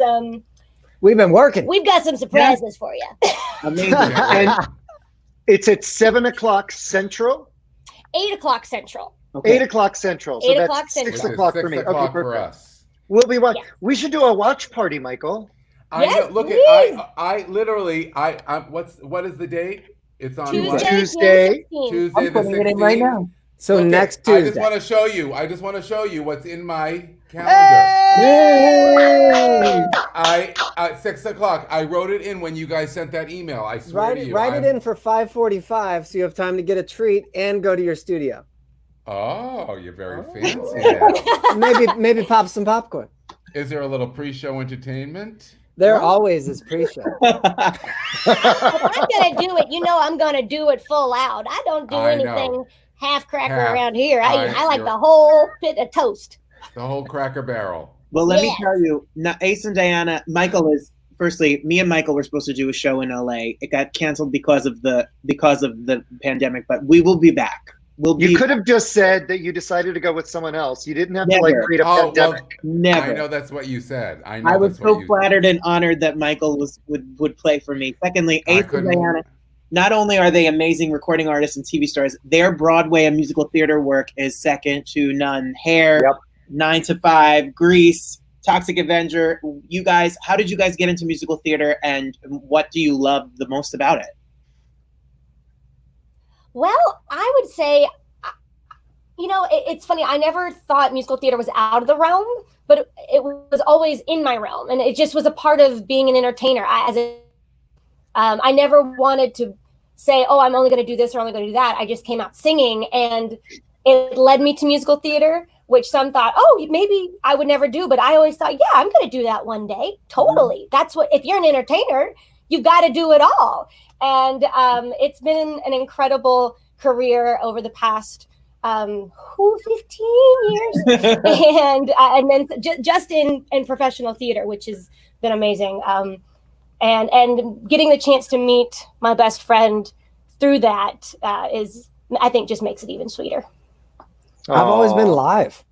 we've been working. We've got some surprises for you. Amazing. And it's at 7 o'clock Central. 8 o'clock Central. Okay. 8 o'clock Central. So 8 that's o'clock Central. 6 o'clock for me. 6 o'clock for perfect. us. We'll be watching. Yeah. We should do a watch party, Michael. I know. Look at I literally what is the date? It's on Tuesday. Tuesday I'm the putting 16th. it in right now. So next Tuesday. I just want to show you what's in my calendar. Yay! At 6 o'clock. I wrote it in when you guys sent that email. I swear to you. Write it in for 5:45 so you have time to get a treat and go to your studio. Oh, you're very fancy now. maybe pop some popcorn. Is there a little pre-show entertainment? There always is pre-show. I'm gonna do it. I'm gonna do it full out. I don't do anything half cracker around here. I like the whole bit of toast. The whole Cracker Barrel. Well, let me tell you, Ace and Diana, Michael is. Firstly, me and Michael were supposed to do a show in LA. It got canceled because of the pandemic, but we will be back. You could have just said that you decided to go with someone else. You didn't have to create a pandemic. Never. I know that's what you said. I was so flattered and honored that Michael would play for me. Secondly, Ace and Diana, not only are they amazing recording artists and TV stars, their Broadway and musical theater work is second to none. Hair, 9 to 5, Grease, Toxic Avenger. You guys, how did you guys get into musical theater, and what do you love the most about it? Well, I would say, it's funny. I never thought musical theater was out of the realm, but it was always in my realm. And it just was a part of being an entertainer. I never wanted to say, oh, I'm only going to do this or only going to do that. I just came out singing, and it led me to musical theater, which some thought, oh, maybe I would never do. But I always thought, yeah, I'm going to do that one day. Totally. That's what, if you're an entertainer, you've got to do it all. And it's been an incredible career over the past 15 years, and then just in professional theater, which has been amazing. And getting the chance to meet my best friend through that is, I think, just makes it even sweeter. I've always been live.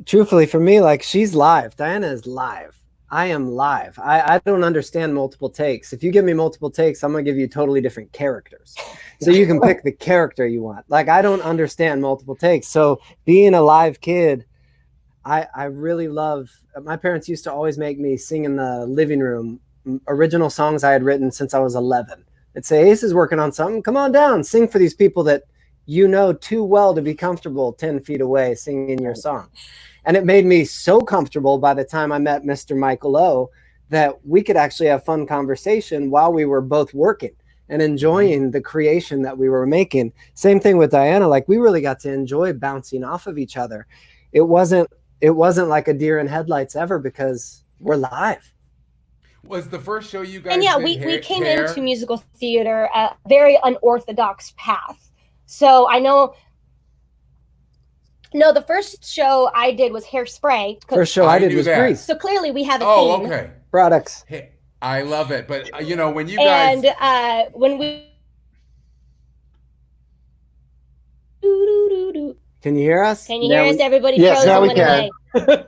Truthfully, for me, like, she's live. Diana is live. I am live. I don't understand multiple takes. If you give me multiple takes, I'm going to give you totally different characters. So you can pick the character you want. Like, I don't understand multiple takes. So being a live kid, I really love, my parents used to always make me sing in the living room original songs I had written since I was 11. They'd say, Ace is working on something. Come on down. Sing for these people that you know too well to be comfortable 10 feet away singing your song. And it made me so comfortable by the time I met Mr. Michael O that we could actually have fun conversation while we were both working and enjoying the creation that we were making. Same thing with Diana. Like, we really got to enjoy bouncing off of each other. It wasn't like a deer in headlights ever, because we're live. Was the first show you guys and yeah, did we came into musical theater a very unorthodox path. So I know. No, the first show I did was Hairspray. First show I did was Grease. So clearly we have a Oh, theme. okay. Products. Hey, I love it. But, when you guys... And when we... Can you hear us? Can you hear us? Everybody yes, frozen now we went can. away.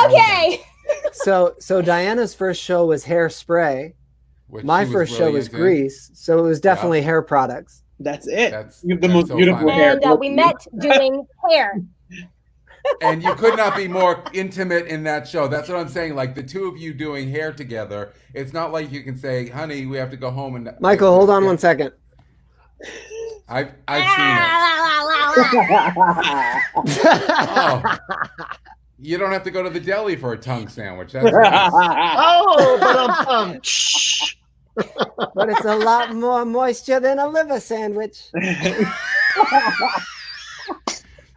Okay. So Diana's first show was Hairspray. My first show was Grease. So it was definitely hair products. That's it. That's the most so beautiful funny. hair. And we met doing hair. And you could not be more intimate in that show. That's what I'm saying. Like, the two of you doing hair together, it's not like you can say, honey, we have to go home and... Michael, hold on 1 second. I've seen it. Oh. You don't have to go to the deli for a tongue sandwich. That's nice. Oh, but But it's a lot more moisture than a liver sandwich.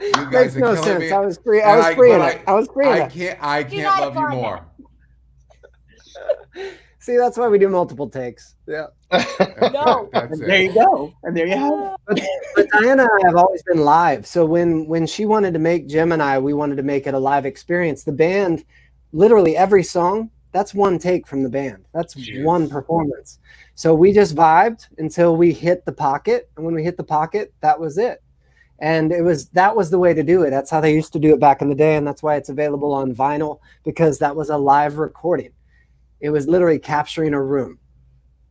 You guys Makes are no killing sense. me. I was free. And I was free in but it. I was free in I it. can't You gotta love you find more. See, that's why we do multiple takes. Yeah. No. That's And it. there you go. And there you have it. But Diana and I have always been live. So when she wanted to make Jim and I, we wanted to make it a live experience. The band, literally every song, that's one take from the band. That's one performance. So we just vibed until we hit the pocket. And when we hit the pocket, that was it. And that was the way to do it. That's how they used to do it back in the day. And that's why it's available on vinyl, because that was a live recording. It was literally capturing a room.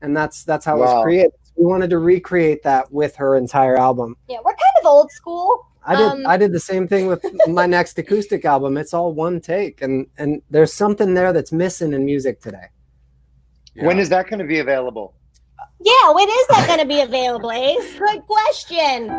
And that's how it was created. We wanted to recreate that with her entire album. Yeah, we're kind of old school. I did the same thing with my next acoustic album. It's all one take, and there's something there that's missing in music today. Yeah. When is that going to be available? Yeah, when is that going to be available, Ace? Good question.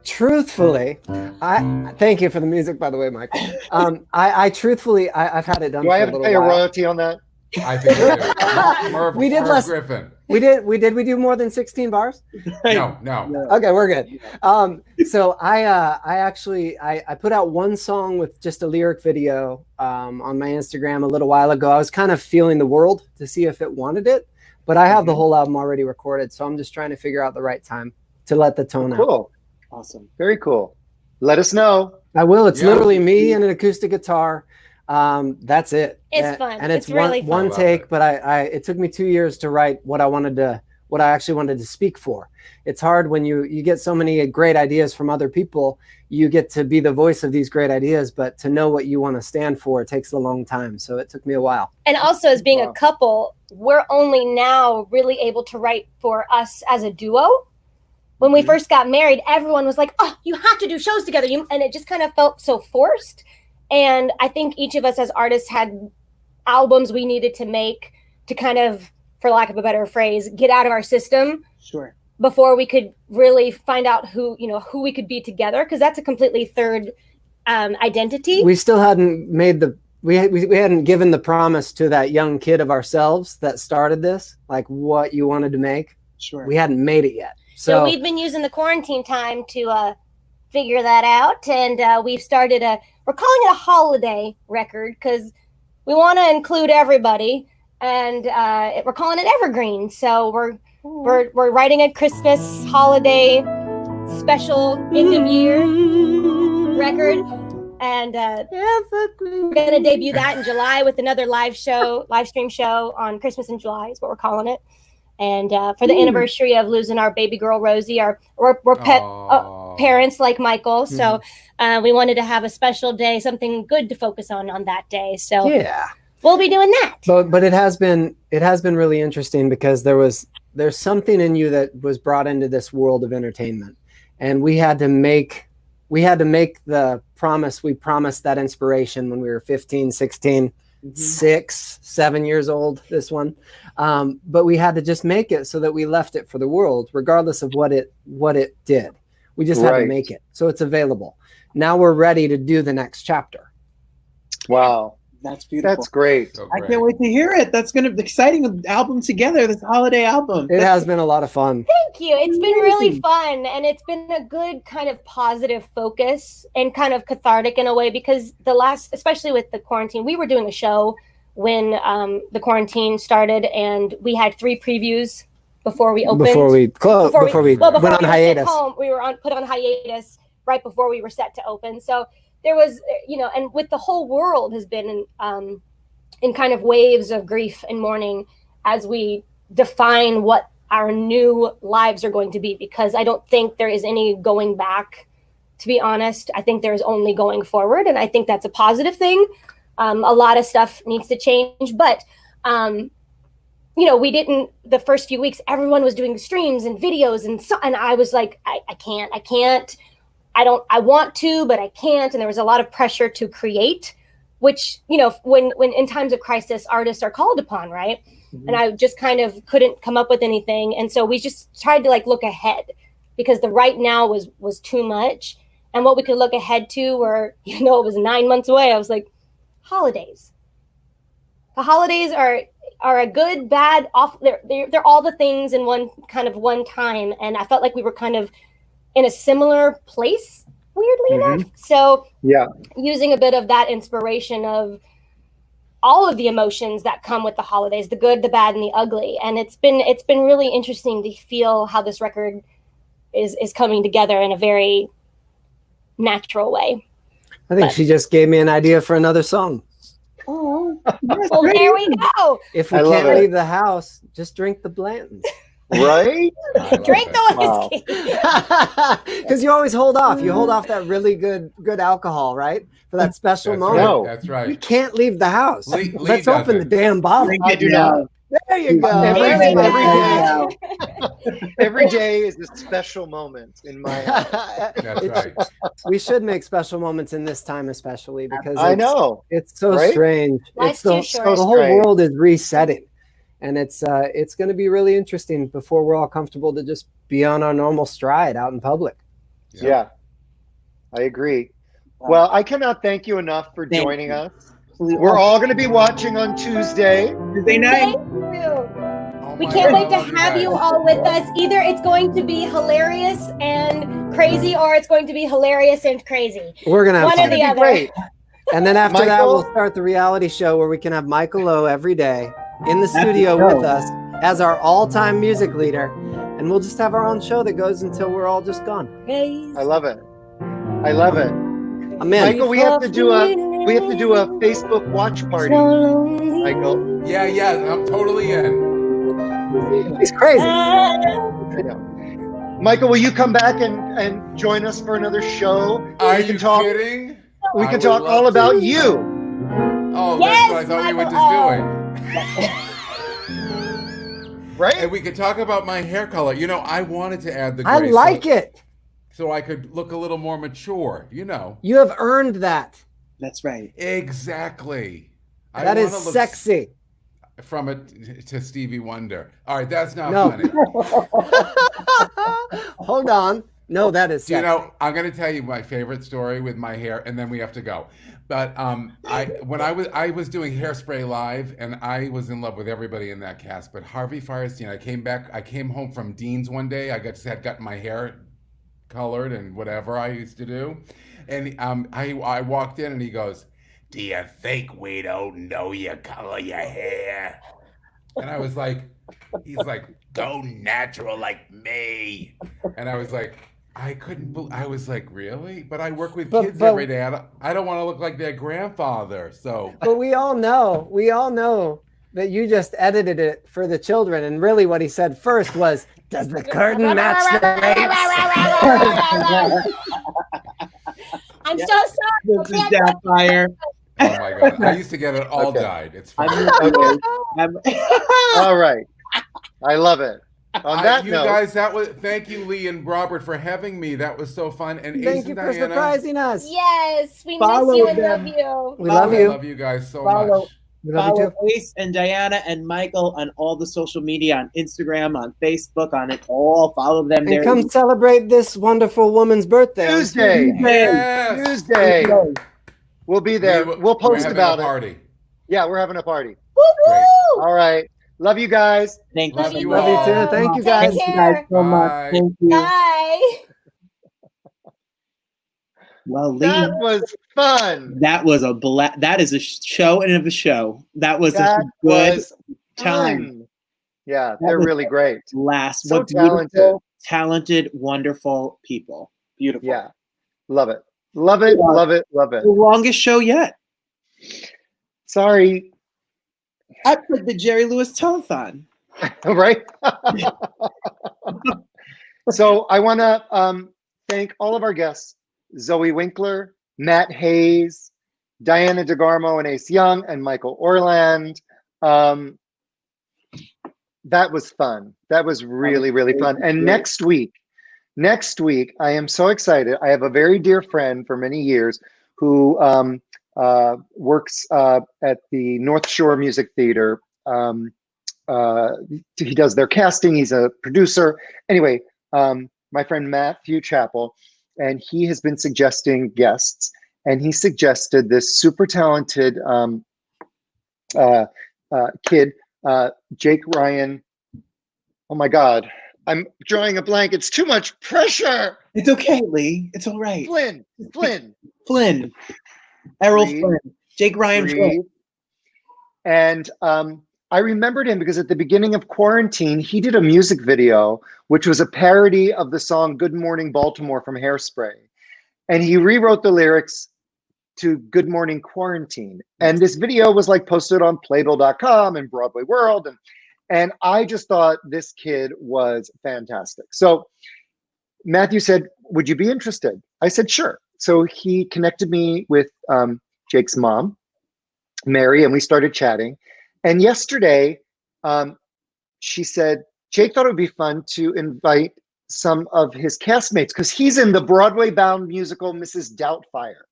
Truthfully, I thank you for the music, by the way, Michael. I've had it done. Do I for have a to little pay a while. royalty on that? I think We did Merv less. Griffin. We do more than 16 bars? No. Okay, we're good. So I put out one song with just a lyric video on my Instagram a little while ago. I was kind of feeling the world to see if it wanted it, but I have the whole album already recorded, so I'm just trying to figure out the right time to let the tone out. Cool. Awesome. Very cool. Let us know. I will. It's literally me and an acoustic guitar. That's it. It's fun. And it's really one fun. take, but it took me 2 years to write what I actually wanted to speak for. It's hard when you get so many great ideas from other people. You get to be the voice of these great ideas, but to know what you want to stand for, it takes a long time. So it took me a while. And also, as being a couple, we're only now really able to write for us as a duo. When we first got married, everyone was like, "Oh, you have to do shows together," and it just kind of felt so forced. And I think each of us as artists had albums we needed to make to kind of, for lack of a better phrase, get out of our system. Sure. Before we could really find out who we could be together, because that's a completely third identity. We still hadn't made we hadn't given the promise to that young kid of ourselves that started this, like what you wanted to make. Sure. We hadn't made it yet. So we've been using the quarantine time to figure that out, and we've started we're calling it a holiday record because we want to include everybody, and we're calling it Evergreen. So we're writing a Christmas holiday special end of year record, and we're gonna debut that in July with another live stream show on Christmas in July is what we're calling it. And for the anniversary of losing our baby girl Rosie, we're pet parents like Michael, so we wanted to have a special day, something good to focus on that day. So yeah, we'll be doing that. But it has been really interesting because there's something in you that was brought into this world of entertainment, and we had to make the promise. We promised that inspiration when we were 15, 16. 6, 7 years old, this one. But we had to just make it so that we left it for the world, regardless of what it did. We just had to make it. So it's available. Now we're ready to do the next chapter. Wow. That's beautiful. That's great. So I can't wait to hear it. That's going to be exciting album together, this holiday album. It has been a lot of fun. Thank you. It's been really fun, and it's been a good kind of positive focus and kind of cathartic in a way, because especially with the quarantine, we were doing a show when the quarantine started, and we had 3 previews before we opened. Before we went on hiatus. We were put on hiatus right before we were set to open. So there was, and with the whole world has been in kind of waves of grief and mourning as we define what our new lives are going to be, because I don't think there is any going back, to be honest. I think there is only going forward, and I think that's a positive thing. A lot of stuff needs to change, but we didn't, the first few weeks, everyone was doing streams and videos, and I was like, I can't. I want to, but I can't. And there was a lot of pressure to create, which, when in times of crisis, artists are called upon, right? Mm-hmm. And I just kind of couldn't come up with anything. And so we just tried to look ahead, because the right now was too much. And what we could look ahead to were, it was 9 months away. I was like, holidays. The holidays are are a good, bad, off. They're all the things in one time, and I felt like we were kind of in a similar place, weirdly enough. So yeah, using a bit of that inspiration of all of the emotions that come with the holidays, the good, the bad, and the ugly. And it's been really interesting to feel how this record is coming together in a very natural way. I think she just gave me an idea for another song. Oh, well, there we go. If we can't leave the house, just drink the Blantons. Right? Drink the whiskey. Because you always hold off. You hold off that really good alcohol, right? For that special moment. That's right. We can't leave the house. Lee Let's open the damn bottle. I do not. There you go. Every day is a special moment in my life. That's right. We should make special moments in this time, especially because I know it's so strange. Life's The too short. whole world is resetting, and it's going to be really interesting before we're all comfortable to just be on our normal stride out in public. Yeah, I agree. Well, I cannot thank you enough for joining us. We're all going to be watching on Tuesday night. Thank you. We can't wait to have you all with us. Either it's going to be hilarious and crazy, or it's going to be hilarious and crazy. We're gonna have one fun. or the other. Great. And then after that, Michael? we'll start the reality show where we can have Michael O every day in the studio with us as our all-time music leader, and we'll just have our own show that goes until we're all just gone. I love it. I love it. I'm in. Michael, we have to do a Facebook watch party. Michael. Yeah, I'm totally in. It's crazy. I know. Michael, will you come back and join us for another show? Are you kidding? We I can would talk love all to. about you. Oh, Yes, that's what I thought we were Michael. just doing. Right? And we could talk about my hair color. You know, I wanted to add the I gray like it. so I could look a little more mature, you know. You have earned that. That's right. Exactly. That is wanna look sexy. From it to Stevie Wonder. All right, that's not No. funny. Hold on. No, that is Do you sexy. know, I'm going to tell you my favorite story with my hair, and then we have to go. But when I was doing Hairspray Live, and I was in love with everybody in that cast. But Harvey Fierstein, I came home from Dean's one day. I had gotten my hair colored and whatever I used to do, and I walked in, and he goes, "Do you think we don't know you color your hair?" And I was like, he's like, "Go natural like me." And I was like, I was like, really? But I work with kids every day. I don't want to look like their grandfather. So, But we all know that you just edited it for the children. And really what he said first was, does the curtain match the lace? I'm so sorry. This is Sapphire. oh my God, I used to get it all dyed. It's fine. All right. I love it. On that you note, guys, thank you, Lee and Robert, for having me. That was so fun. And Ace Thank you and for Diana, surprising us. Yes, we Follow miss you and them. love you. We love I you. love you guys so Follow- much. We love you Follow too. Ace and Diana and Michael on all the social media, on Instagram, on Facebook, on it all. Follow them there. And come celebrate this wonderful woman's birthday. on Tuesday. Yes. Tuesday. We'll be there. We'll post We're having about a it. party. Yeah, we're having a party. Great. All right. Love you guys. Thank Love you. you Love all. you too. Thank you Take guys. Thank you care. guys so much. Bye. Thank you. Bye. Well, Lee, That was fun. that was a that is a show and of a show. That was That a good was time. fun. Yeah, they're really great. Last, So what beautiful, talented. talented, wonderful people. Beautiful. Yeah. Love it. Love it. Yeah. Love it. Love it. The longest show yet. Sorry. I put the Jerry Lewis telethon. Right? So I want to thank all of our guests, Zoe Winkler, Matt Hayes, Diana DeGarmo and Ace Young, and Michael Orland. That was fun. That was really, really fun. And next week, I am so excited. I have a very dear friend for many years who works at the North Shore Music Theater. He does their casting. He's a producer. Anyway, my friend Matthew Chappell, and he has been suggesting guests, and he suggested this super talented kid Jake Ryan. Oh my God, I'm drawing a blank. It's too much pressure. It's okay, Lee. It's all right. Flynn. Errol Breathe. Flynn. Jake Ryan Breathe. Flynn. And I remembered him because at the beginning of quarantine, he did a music video, which was a parody of the song Good Morning Baltimore from Hairspray. And he rewrote the lyrics to Good Morning Quarantine. And this video was like posted on Playbill.com and Broadway World. And I just thought this kid was fantastic. So Matthew said, would you be interested? I said, sure. So he connected me with Jake's mom, Mary, and we started chatting. And yesterday, she said, Jake thought it would be fun to invite some of his castmates because he's in the Broadway-bound musical Mrs. Doubtfire.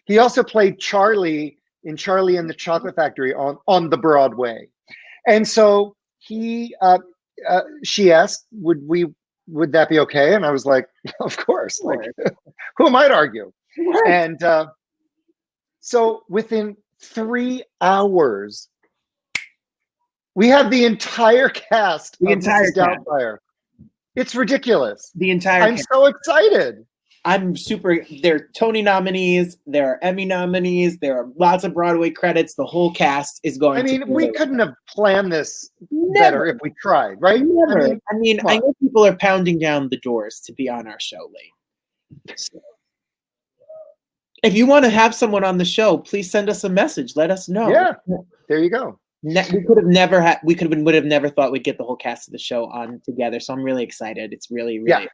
He also played Charlie in Charlie and the Chocolate Factory on the Broadway. And so she asked, would that be okay? And I was like, of course. Like, who am I to argue? And so within 3 hours, we have the entire cast of Mrs. Doubtfire. It's ridiculous. I'm so excited. I'm super. There are Tony nominees. There are Emmy nominees. There are lots of Broadway credits. The whole cast is going. I mean, we couldn't have planned this better if we tried, right? Never. I mean, I know people are pounding down the doors to be on our show, Lee. So, if you want to have someone on the show, please send us a message. Let us know. Yeah, there you go. We could have never had. Would have never thought we'd get the whole cast of the show on together. So I'm really excited. It's really exciting.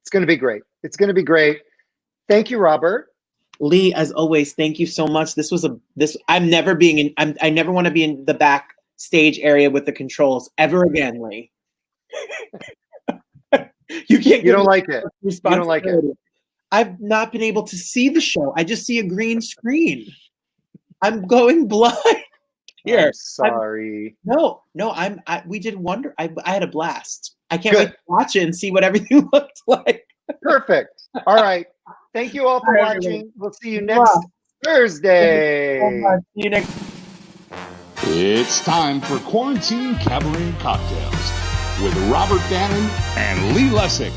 It's going to be great. It's going to be great. Thank you, Robert. Lee, as always, thank you so much. I'm never being in. I never want to be in the backstage area with the controls ever again, Lee. You don't like it. You don't like it. I've not been able to see the show. I just see a green screen. I'm going blind. Here. I'm sorry. We did wonder. I had a blast. I can't wait to watch it and see what everything looked like. Perfect. All right. Thank you all for watching. We'll see you next Thursday. See you next. It's time for Quarantine Cabaret Cocktails with Robert Bannon and Lee Lessack.